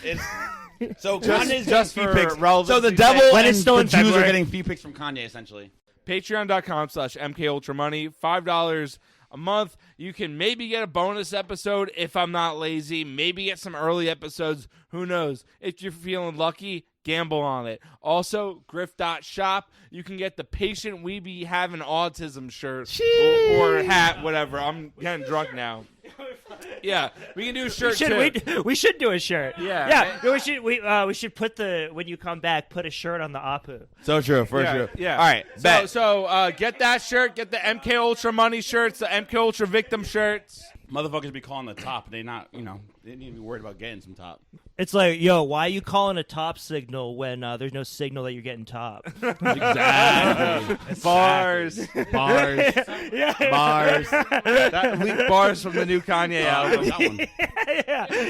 B: So Kanye's just
A: for
B: feet pics.
A: relevancy.
B: So the devil
D: when
B: and
D: it's still
B: the
D: in
B: Jews
D: February.
B: are getting feet pics from Kanye, essentially.
A: Patreon.com/MKUltraMoney, $5 a month. You can maybe get a bonus episode if I'm not lazy. Maybe get some early episodes. Who knows? If you're feeling lucky, gamble on it. Also, grift.shop. You can get the Patient We Be Having Autism shirt or hat, whatever. I'm getting drunk now. Yeah, we can do a shirt too.
D: We should do a shirt.
A: Yeah.
D: We should put when you come back, put a shirt on the Apu.
B: So true, for sure.
A: Yeah.
B: All right, bet.
A: So get that shirt. Get the MK Ultra Money shirts, the MK Ultra Victim shirts.
B: Motherfuckers be calling the top. They not, they didn't even be worried about getting some top.
D: It's like, why are you calling a top signal when there's no signal that you're getting top?
B: Exactly.
A: Bars.
B: Bars.
A: Bars from the new Kanye album.
B: That one.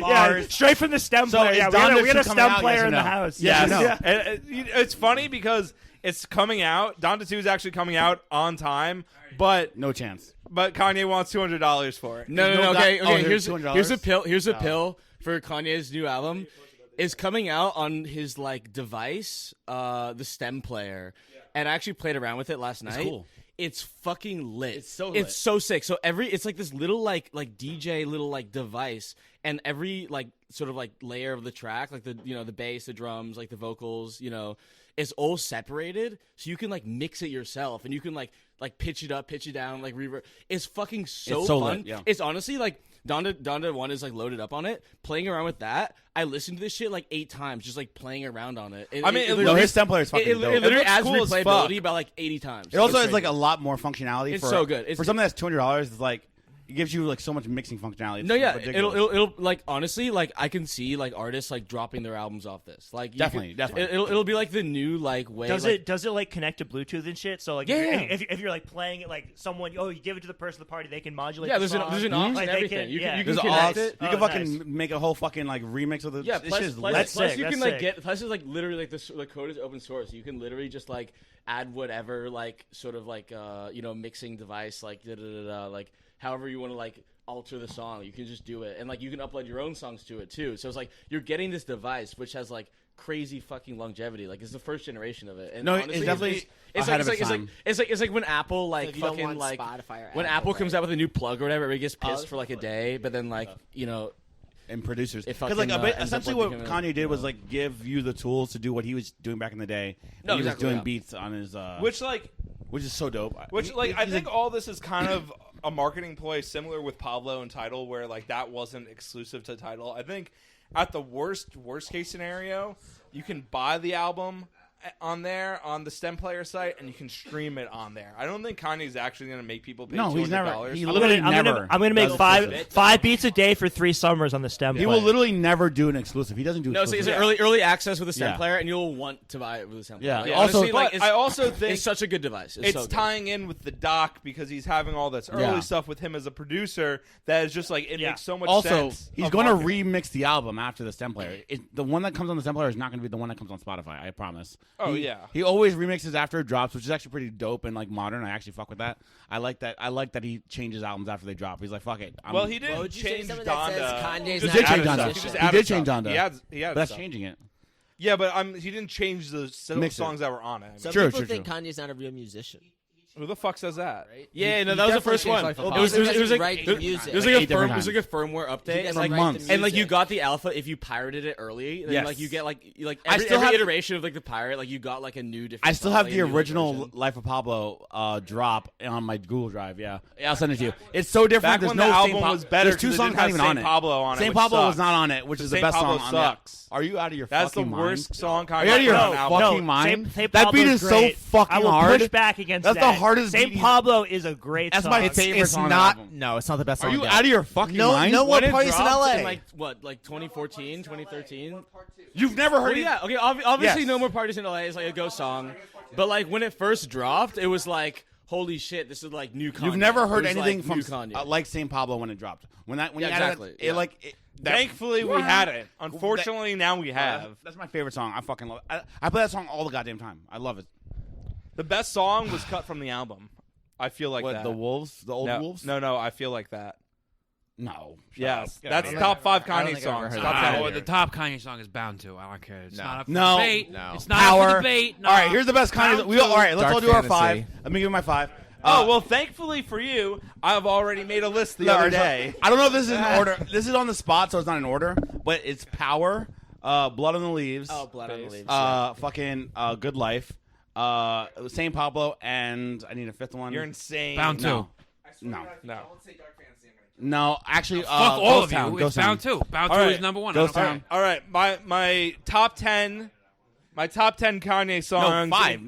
D: Yeah, straight from the stem player. Yeah, we got a stem player in the house.
A: Yeah. It's funny because it's coming out. Donda 2 is actually coming out on time, but
B: no chance.
A: But Kanye wants $200 for it.
C: No. Okay. Here's a pill. Here's a
B: No.
C: pill for Kanye's new album. It's coming out on his like device, the stem player, and I actually played around with it last night.
B: It's cool.
C: It's fucking lit.
B: It's so lit.
C: It's so sick. So it's like this little like DJ little like device, and every like sort of like layer of the track, like the the bass, the drums, like the vocals, is all separated, so you can like mix it yourself, and you can like pitch it up, pitch it down, like reverb. It's fucking so fun.
B: Lit, yeah.
C: It's honestly like Donda 1 is like loaded up on it. Playing around with that, I listened to this shit like 8 times, just like playing around on it.
B: His stem player is fucking dope.
C: It literally adds
A: cool as
C: replayability
A: fuck.
C: about like 80 times.
B: It also has like a lot more functionality.
C: It's so good.
B: For something that's $200, it's like it gives you like so much mixing functionality. It's ridiculous.
C: it'll like honestly like I can see like artists like dropping their albums off this. Like
B: definitely.
C: It'll be like the new like way.
D: Does it like connect to Bluetooth and shit? So like if you're like playing it like someone you give it to the person at the party, they can modulate.
C: Yeah,
D: the
C: there's
D: song.
C: an aux and everything. You can connect it.
B: You can fucking make a whole fucking like remix of the.
C: Yeah, plus you can like get plus it's like literally like the code is open source. You can literally just like add whatever like sort of like mixing device like like however you want to like alter the song. You can just do it, and like you can upload your own songs to it too. So it's like you're getting this device which has like crazy fucking longevity. Like it's the first generation of it. And
B: no,
C: honestly,
B: it's definitely
C: it's like when Apple like
G: so
C: fucking like when
G: Apple
C: comes out with a new plug or whatever, everybody gets pissed for like a day, but then like
B: and producers,
C: because
B: like essentially what Kanye did was like give you the tools to do what he was doing back in the day.
C: No,
B: he was
C: exactly,
B: doing beats on his
A: which
B: is so dope.
A: I think all this is kind of a marketing ploy similar with Pablo and Tidal, where like that wasn't exclusive to Tidal. I think at the worst case scenario, you can buy the album on there on the STEM player site, and you can stream it on there. I don't think Kanye's actually going to make people pay $200.
B: He's never.
D: I'm going to make five beats a day for 3 summers on the STEM.
B: He will literally never do an exclusive. He doesn't do.
C: No, so it's early access with the STEM player, and you'll want to buy it with the STEM player.
B: Yeah.
C: Also,
A: honestly, I also think
C: it's such a good device.
A: It's
C: so
A: tying in with the doc because he's having all this early stuff with him as a producer that is just like it makes so much sense.
B: Also, he's going to remix the album after the STEM player. The one that comes on the STEM player is not going to be the one that comes on Spotify. I promise. He always remixes after it drops, which is actually pretty dope and like modern. I actually fuck with that. I like that he changes albums after they drop. He's like, fuck it.
A: He didn't change Donda.
B: He did change Donda. He did change Donda.
A: But
B: that's changing it.
A: Yeah, but he didn't change the songs that were on it.
G: Some people think Kanye's not a real musician.
A: Who the fuck says that?
G: Right?
C: Yeah, that was the first one. It was like a firmware update, and like you got the alpha if you pirated it early. Then like you get like every iteration of like the pirate, like you got like a new different.
B: I still have the original Life of Pablo drop on my Google Drive. Yeah, I'll send it to you. It's so different.
A: Back when the album was better,
B: there's 2 songs not even on it.
A: Pablo on it.
B: Saint Pablo was not on it, which is the best song on it. Are you out of your fucking mind?
A: That's the worst song.
B: Are you out of your fucking mind? That beat is so fucking hard.
D: I will push back against that.
B: That's the hardest beat.
D: Saint Pablo is a great song.
B: That's my favorite song.
F: No, it's not the best song.
B: Are you out of your fucking mind?
F: No more parties in LA.
C: In like 2014, 2013?
B: You've never heard it?
C: Yeah, okay, obviously No More Parties in LA is like a ghost song. But like when it first dropped, it was like, holy shit, this is like new Kanye.
B: You've never heard anything
C: like
B: from like Saint Pablo when it dropped.
C: Exactly.
A: Thankfully, we had it. Unfortunately, now we have.
B: That's my favorite song. I fucking love it. I play that song all the goddamn time. I love it.
A: The best song was cut from the album. I feel like that.
B: The Wolves? The old Wolves?
A: No, I feel like that.
B: No.
A: Yes. That's top 5 Kanye songs.
E: The top Kanye song is Bound To. I don't care. It's not up for debate.
B: No.
E: It's not up for debate. No.
B: All right, here's the best Kanye. All right, let's all do our 5. Let me give you my 5.
A: Well, thankfully for you, I've already made a list the other day.
B: I don't know if this is in order. This is on the spot, so it's not in order. But it's Power, Blood on the Leaves.
G: Oh, Blood on the Leaves.
B: Fucking Good Life. Saint Pablo, and I need a 5th one.
A: You're insane.
E: Bound To.
B: No, actually,
E: fuck all of you.
B: Ghost
E: It's Bound To. Bound To is number 1.
B: Ghost Town.
A: All right, my top 10. My top 10 Kanye songs.
B: No, 5.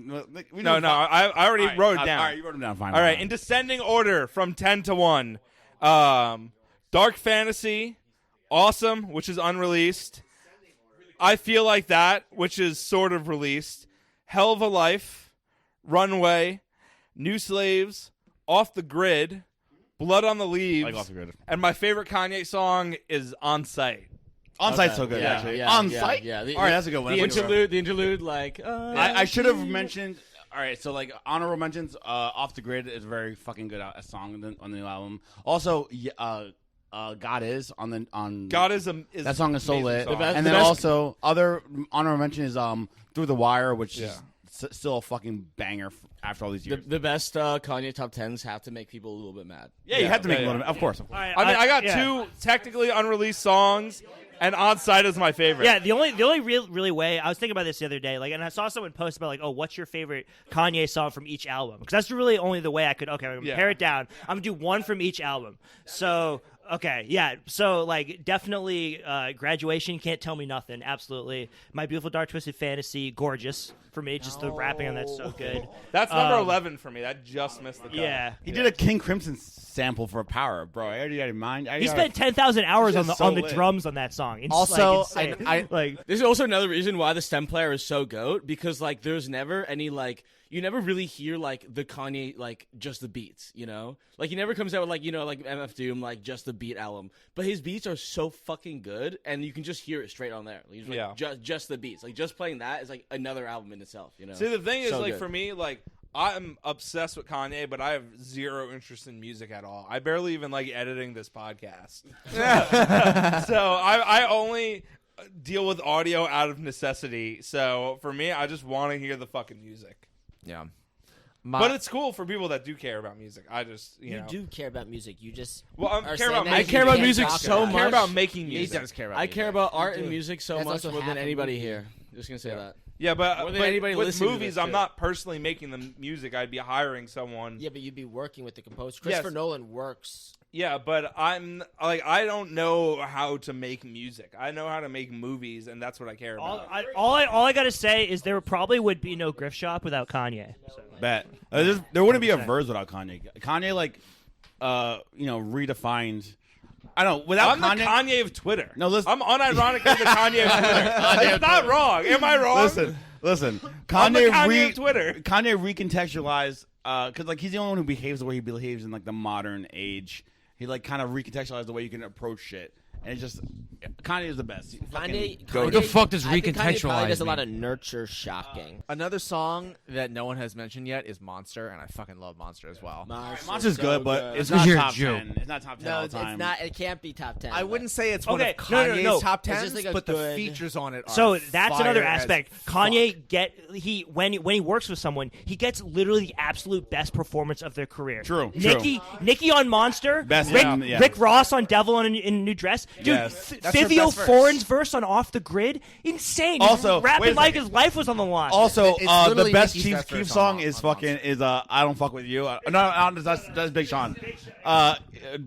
A: No, I already wrote it down.
B: All right, you wrote them down. Fine.
A: All right, in descending order from 10 to 1. Dark Fantasy, Awesome, which is unreleased. I Feel Like That, which is sort of released. Hell of a Life, Runway, New Slaves, Off the Grid, Blood on the Leaves,
B: like Off the Grid.
A: And my favorite Kanye song is On Site.
B: On Site's so good, actually. On Site?
C: Yeah.
B: All right, that's a good one.
C: The interlude, like...
B: I should have mentioned... All right, so like honorable mentions, Off the Grid is a very fucking good song on the new album. Also, God Is
A: God is
B: that song is so lit.
C: And
B: then also other honorable mention is Through the Wire, which is still a fucking banger after all these years.
C: The best Kanye top 10s have to make people a little bit mad.
B: Yeah, you have to make a little bit, of course.
A: I mean, I got 2 technically unreleased songs. And On Site is my favorite.
D: Yeah, the only really way I was thinking about this the other day, like, and I saw someone post about like, oh, what's your favorite Kanye song from each album? Because that's really only the way I could. Okay, I'm gonna pare it down. I'm gonna do one from each album. So okay, yeah. So like, definitely, Graduation, Can't Tell Me Nothing. Absolutely, My Beautiful Dark Twisted Fantasy, gorgeous for me. Just the rapping on that's so good.
A: That's number 11 for me. That just missed the cut.
D: Yeah,
B: he did a King Crimson sample for Power, bro. I already had in mind.
D: He spent 10,000 hours on the drums on that song. It's
F: also,
D: like
C: this is also another reason why the STEM player is so goat, because like there's never any like you never really hear like the Kanye like just the beats, you know? Like he never comes out with like, you know, like MF Doom, like just the beat album. But his beats are so fucking good, and you can just hear it straight on there. He's like, just the beats. Like just playing that is like another album in itself, you know?
A: See, the thing is,
C: so
A: like
C: good.
A: for me, like I'm obsessed with Kanye, but I have zero interest in music at all. I barely even like editing this podcast. So I only deal with audio out of necessity. So for me, I just want to hear the fucking music.
F: Yeah.
A: But it's cool for people that do care about music. I just, you know.
G: do care about music. You just
C: I care about music so much.
A: I care about making music.
F: He does care about
C: I
F: music.
C: care about art and music so
G: That's
C: much
G: also
C: more than
G: half of
C: anybody
G: movie.
C: here. Just gonna say that.
A: Yeah, but
C: anybody
A: with
C: listening to
A: movies,
C: this
A: I'm
C: shit.
A: not personally making the music. I'd be hiring someone.
G: Yeah, but you'd be working with the composer. Christopher Nolan works.
A: Yeah, but I don't know how to make music. I know how to make movies, and that's what I care about.
D: All I gotta say is there probably would be no Griff Shop without Kanye. So.
B: Bet there wouldn't be a verse without Kanye. Kanye redefined. I don't know. Without
A: I'm the Kanye of Twitter.
B: No, listen.
A: I'm unironically the Kanye of Twitter. It's not wrong. Am I wrong?
B: Listen.
A: I'm the Kanye of Twitter.
B: Kanye recontextualized because like he's the only one who behaves the way he behaves in like the modern age. He like kind of recontextualized the way you can approach shit. And it's just Kanye is the best.
G: Kanye,
E: What the fuck does
G: I think Kanye
E: recontextualize
G: probably does a
E: mean?
G: lot of nurture shocking.
F: Another song that no one has mentioned yet is Monster, and I fucking love Monster as well.
B: Monster's good, but it's
E: Because
B: not
E: you're a
B: top
E: Jew.
B: 10. It's not top 10
G: No,
B: all the
G: it's
B: time.
G: not. It can't be top 10.
F: I
G: but-
F: wouldn't say it's one
D: Okay,
F: of Kanye's
D: no.
F: top
G: It's
F: 10s,
G: just like a
F: but the
G: good-
F: features on it are
D: So that's
F: fire
D: another
F: as
D: aspect.
F: fuck.
D: Kanye when he works with someone, he gets literally the absolute best performance of their career.
B: True.
D: Nicki on Monster,
B: Best,
D: Rick, Rick Ross on Devil in a New Dress, dude.
B: Yes.
F: That's her
D: Fivio
F: best verse.
D: Foreign's verse on Off the Grid, insane. He's
B: Also, wait
D: rapping
B: a
D: like
B: second.
D: his life was on the line.
B: Also,
F: It's
B: the
F: literally
B: best
F: Nicki's
B: Chief
F: best
B: Keef
F: verse
B: song
F: on
B: is
F: Monster.
B: I Don't Fuck With You. No, that's Big Sean.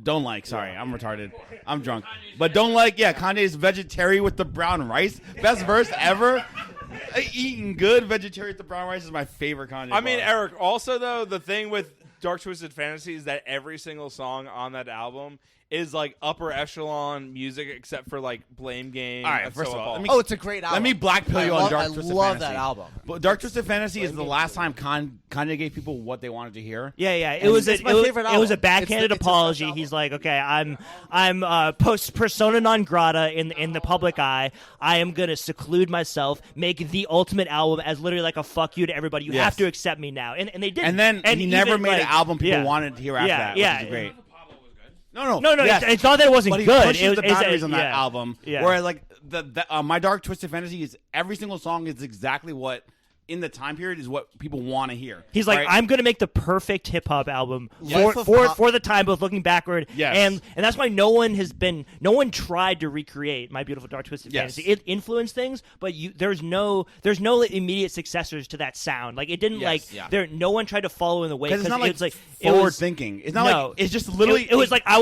B: Don't like. Sorry, I'm retarded. I'm drunk. But don't like. Yeah, Kanye's vegetarian with the brown rice. Best verse ever. Eating good vegetarian with the brown rice is my favorite Kanye.
A: I mean,
B: bar.
A: Eric, also, though, the thing with Dark Twisted Fantasy is that every single song on that album is like upper echelon music, except for like Blame Game.
B: All right,
A: and
B: first
A: So
B: of all,
A: Up.
B: let me-
F: It's a great album.
B: Let me black pill you on Dark Twisted Fantasy.
F: I love that album.
B: But Dark Twisted Fantasy is the last time Kanye gave people what they wanted to hear.
D: Yeah.
F: And it's my favorite
D: It was a
F: album.
D: backhanded
F: It's the best
D: apology.
F: album.
D: He's like, okay, I'm persona non grata in the public eye. I am gonna seclude myself, make the ultimate album as literally like a fuck you to everybody. You
B: Yes.
D: have to accept me now, and they did.
B: And then he never made an album people
D: yeah.
B: wanted to hear after that, which is great. No.
D: Yes. It's not that it wasn't
B: But he
D: good.
B: pushes the boundaries on that
D: yeah.
B: album.
D: Yeah.
B: Whereas, like, my Dark Twisted Fantasy is every single song is exactly what, in the time period, is what people want to hear.
D: He's like,
B: right?
D: I'm going to make the perfect hip hop album
F: Life of
D: for the time, both looking backward.
B: Yes.
D: And that's why no one tried to recreate My Beautiful Dark Twisted
B: Yes.
D: Fantasy. It influenced things, but there's no immediate successors to that sound. Like it didn't no one tried to follow in the way
B: Because it's not like
D: it's like
B: forward thinking. It's not like it's just literally.
D: It was like I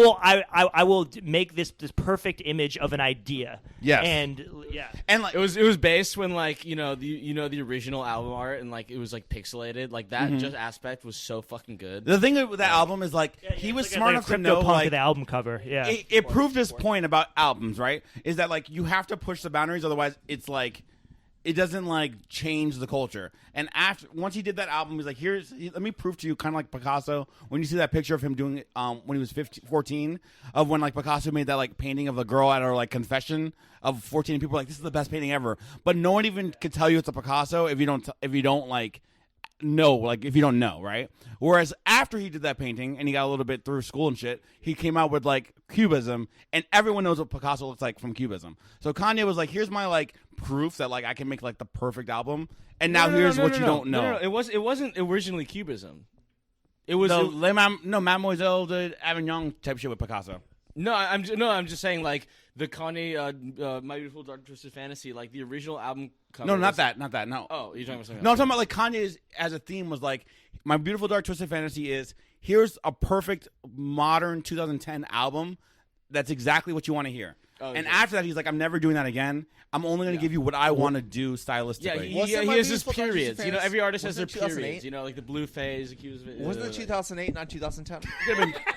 D: will make this perfect image of an idea.
B: Yes.
D: And yeah.
B: and like
C: It was based when like the original album art and like it was like pixelated like that just aspect was so fucking good.
B: the thing with that album is like he was smart enough to know
D: CryptoPunk
B: like
D: of the album cover. Yeah.
B: it proved his point about albums, right? Is that like you have to push the boundaries, otherwise it's like it doesn't like change the culture. And once he did that album, he's like, let me prove to you, kind of like Picasso. When you see that picture of him doing it when he was 14, of when like Picasso made that like painting of a girl at her like confession of 14, and people were like, this is the best painting ever. But no one even could tell you it's a Picasso if you don't like know, like if you don't know, right? Whereas after he did that painting and he got a little bit through school and shit, he came out with like Cubism, and everyone knows what Picasso looks like from Cubism. So Kanye was like, here's my like proof that like I can make like the perfect album, and now here's what you don't know.
C: No, it wasn't originally Cubism. It was
B: Mademoiselle d'Avignon type shit with Picasso.
C: I'm just saying like the Kanye My Beautiful Dark Twisted Fantasy, like the original album cover.
B: No, not that. No.
C: Oh, you're talking about something
B: No, I'm
C: else.
B: talking about like Kanye's as a theme was like My Beautiful Dark Twisted Fantasy is here's a perfect modern 2010 album that's exactly what you want to hear.
C: Oh,
B: and
C: yeah.
B: after that, he's like, I'm never doing that again. I'm only going to give you what I want to do stylistically.
C: Yeah, he has his periods. You know, every artist has their periods. You know, like the blue phase, the Cubism.
F: Wasn't it 2008, not 2010?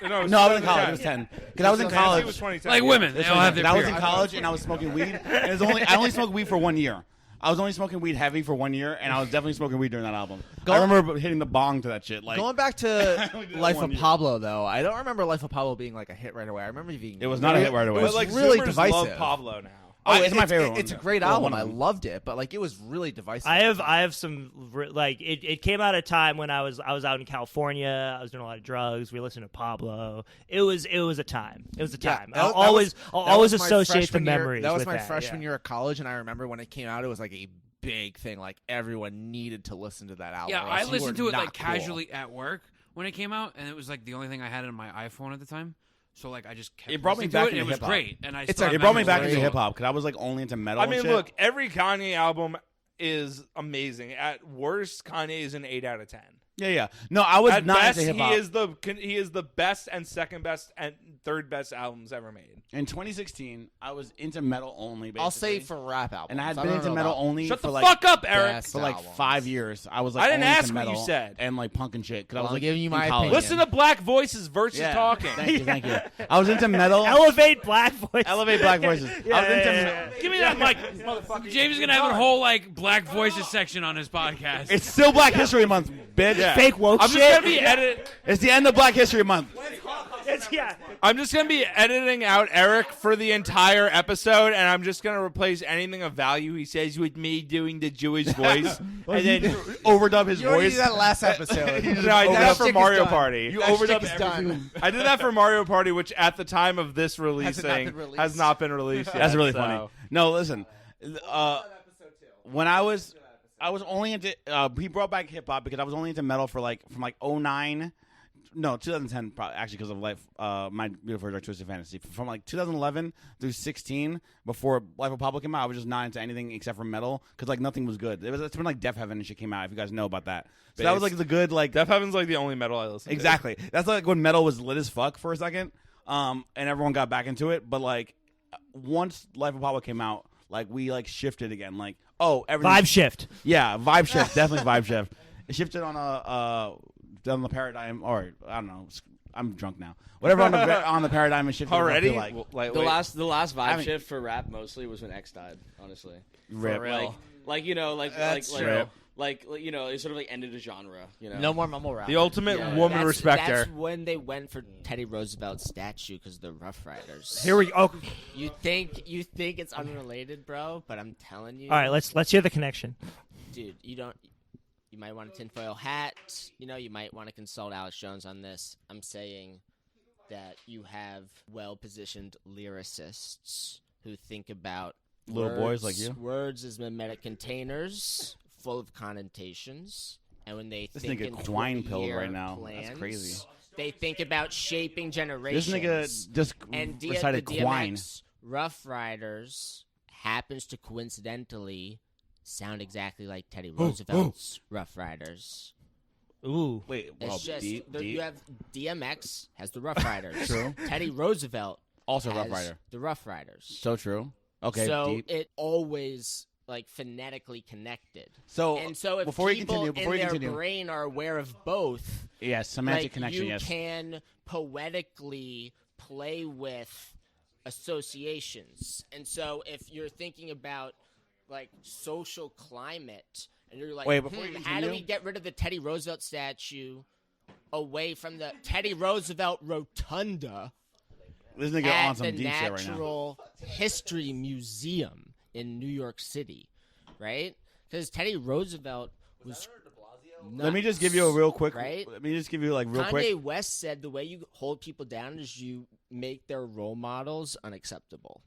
B: No, I was in college. It was 10. Because I was in college.
A: It was 2010.
E: Like women, they all have their
B: I was in
E: periods.
B: college and I was smoking weed. And I only smoked weed for 1 year. I was only smoking weed heavy for 1 year, and I was definitely smoking weed during that album. I remember hitting the bong to that shit. Like
F: Going back to
B: only did that
F: Life
B: 1
F: of
B: year.
F: Pablo, though, I don't remember Life of Pablo being like a hit right away. I remember it being.
B: It was not a hit right away.
A: But like
F: really
A: Zoomers
F: divisive.
A: love Pablo now.
B: it's my favorite one.
F: It's a great album. I loved it, but like it was really divisive.
D: I have some like it came out at a time when I was out in California. I was doing a lot of drugs. We listened to Pablo. It was a time. It was a time. I'll always associate the memories.
F: That was
D: with
F: my freshman year of college, and I remember when it came out, it was like a big thing. Like everyone needed to listen to that album.
E: Yeah, I listened to it like casually at work when it came out, and it was like the only thing I had on my iPhone at the time. So like I just kept
B: it brought me back into
E: it was
B: hip-hop.
E: great, and
B: it brought me back into hip hop because I was like only into metal.
A: I mean,
B: and shit.
A: look, every Kanye album is amazing. At worst, Kanye is an 8 out of 10.
B: Yeah. No, I was
A: At
B: not
A: best,
B: into hip hop.
A: he is the best and second best and third best albums ever made.
B: In 2016, I was into metal only. Basically.
F: I'll say for rap albums,
B: and I had been into metal only.
A: Shut
B: for
A: the
B: like,
A: fuck up, Eric.
B: For like 5 years, I was like
A: I didn't
B: only
A: ask
B: into
A: what
B: metal
A: you said
B: and like punk and shit because I was like
F: giving you my
B: college.
F: opinion.
A: Listen to Black Voices versus talking.
B: Thank you. I was into metal.
D: Elevate Black voices.
B: Elevate Black voices. I was into
A: Give me that mic, motherfucker.
E: James is gonna have a whole like Black Voices section on his podcast.
B: It's still Black History Month, bitch.
A: Yeah.
D: Fake woke
A: I'm
D: shit.
A: just gonna be edit.
B: It's the end of Black History Month.
A: I'm just gonna be editing out Eric for the entire episode, and I'm just gonna replace anything of value he says with me doing the Jewish voice, and then
B: overdub his
F: You already
B: voice.
F: did that last episode.
A: No, I did that for
F: shtick is
A: Mario
F: done.
A: Party.
F: You overdub
B: is
F: done.
A: I did that for Mario Party, which at the time of this releasing
F: been released?
A: has not been released.
B: That's
A: yet,
B: really
A: so.
B: funny. No, listen. When I was only into. He brought back hip hop because I was only into metal for like from like 2009. No, 2010, probably, actually, because of Life, My Beautiful Dark Twisted Fantasy. From like 2011 through 16, before Life of Pablo came out, I was just not into anything except for metal because like nothing was good. It's when like Death Heaven and shit came out. If you guys know about that, so that was like the good like
A: Death Heaven's like the only metal I listen to.
B: Exactly. That's like when metal was lit as fuck for a second, and everyone got back into it. But like once Life of Pablo came out, like we like shifted again. Like
D: Vibe shift.
B: Yeah, vibe shift. Definitely vibe shift. It shifted on the paradigm, or I don't know. I'm drunk now. Whatever on the paradigm and shifted
A: Already?
B: I feel like.
C: The last vibe shift for rap mostly was when X died. Honestly,
B: Rip.
C: like you know, like
F: That's
C: like
F: true.
C: like you know, it sort of like ended a genre. You know,
F: No more mumble rap.
A: The ultimate woman respecter.
G: That's when they went for Teddy Roosevelt's statue because the Rough Riders.
D: Here we go.
G: You think it's unrelated, bro? But I'm telling you.
D: All right, let's hear the connection.
G: Dude, you might want a tinfoil hat. You know, you might want to consult Alex Jones on this. I'm saying that you have well-positioned lyricists who think about
B: Little boys like you?
G: Words as mimetic containers full of connotations. And when they
B: This
G: think
B: nigga
G: in
B: quine pilled
G: 20-year
B: right now.
G: plans,
B: That's crazy.
G: they think about shaping generations.
B: This nigga just
G: And
B: recited
G: the
B: quine.
G: DMX Rough Riders happens to coincidentally sound exactly like Teddy Roosevelt's Rough Riders.
D: Ooh.
B: Wait,
G: It's just
B: deep.
G: you have DMX has the Rough Riders.
B: True.
G: Teddy Roosevelt
B: Also
G: has
B: Rough Rider.
G: the Rough Riders.
B: So true. Okay,
G: so
B: deep.
G: it always like phonetically connected.
B: So
G: if
B: before you
G: people
B: continue,
G: in their brain are aware of both,
B: yes, semantic
G: like,
B: connection.
G: you
B: Yes.
G: can poetically play with associations. And so if you're thinking about like social climate and you're like,
B: Wait, before you
G: how do
B: continue?
G: we get rid of the Teddy Roosevelt statue away from the Teddy Roosevelt Rotunda
B: This nigga
G: at
B: on some
G: the
B: deep shit right now.
G: Natural History Museum in New York City, right? Because Teddy Roosevelt was nuts,
B: Let me just give you a real quick.
G: right?
B: Let me just give you like real
G: Kanye
B: quick.
G: West said the way you hold people down is you make their role models unacceptable.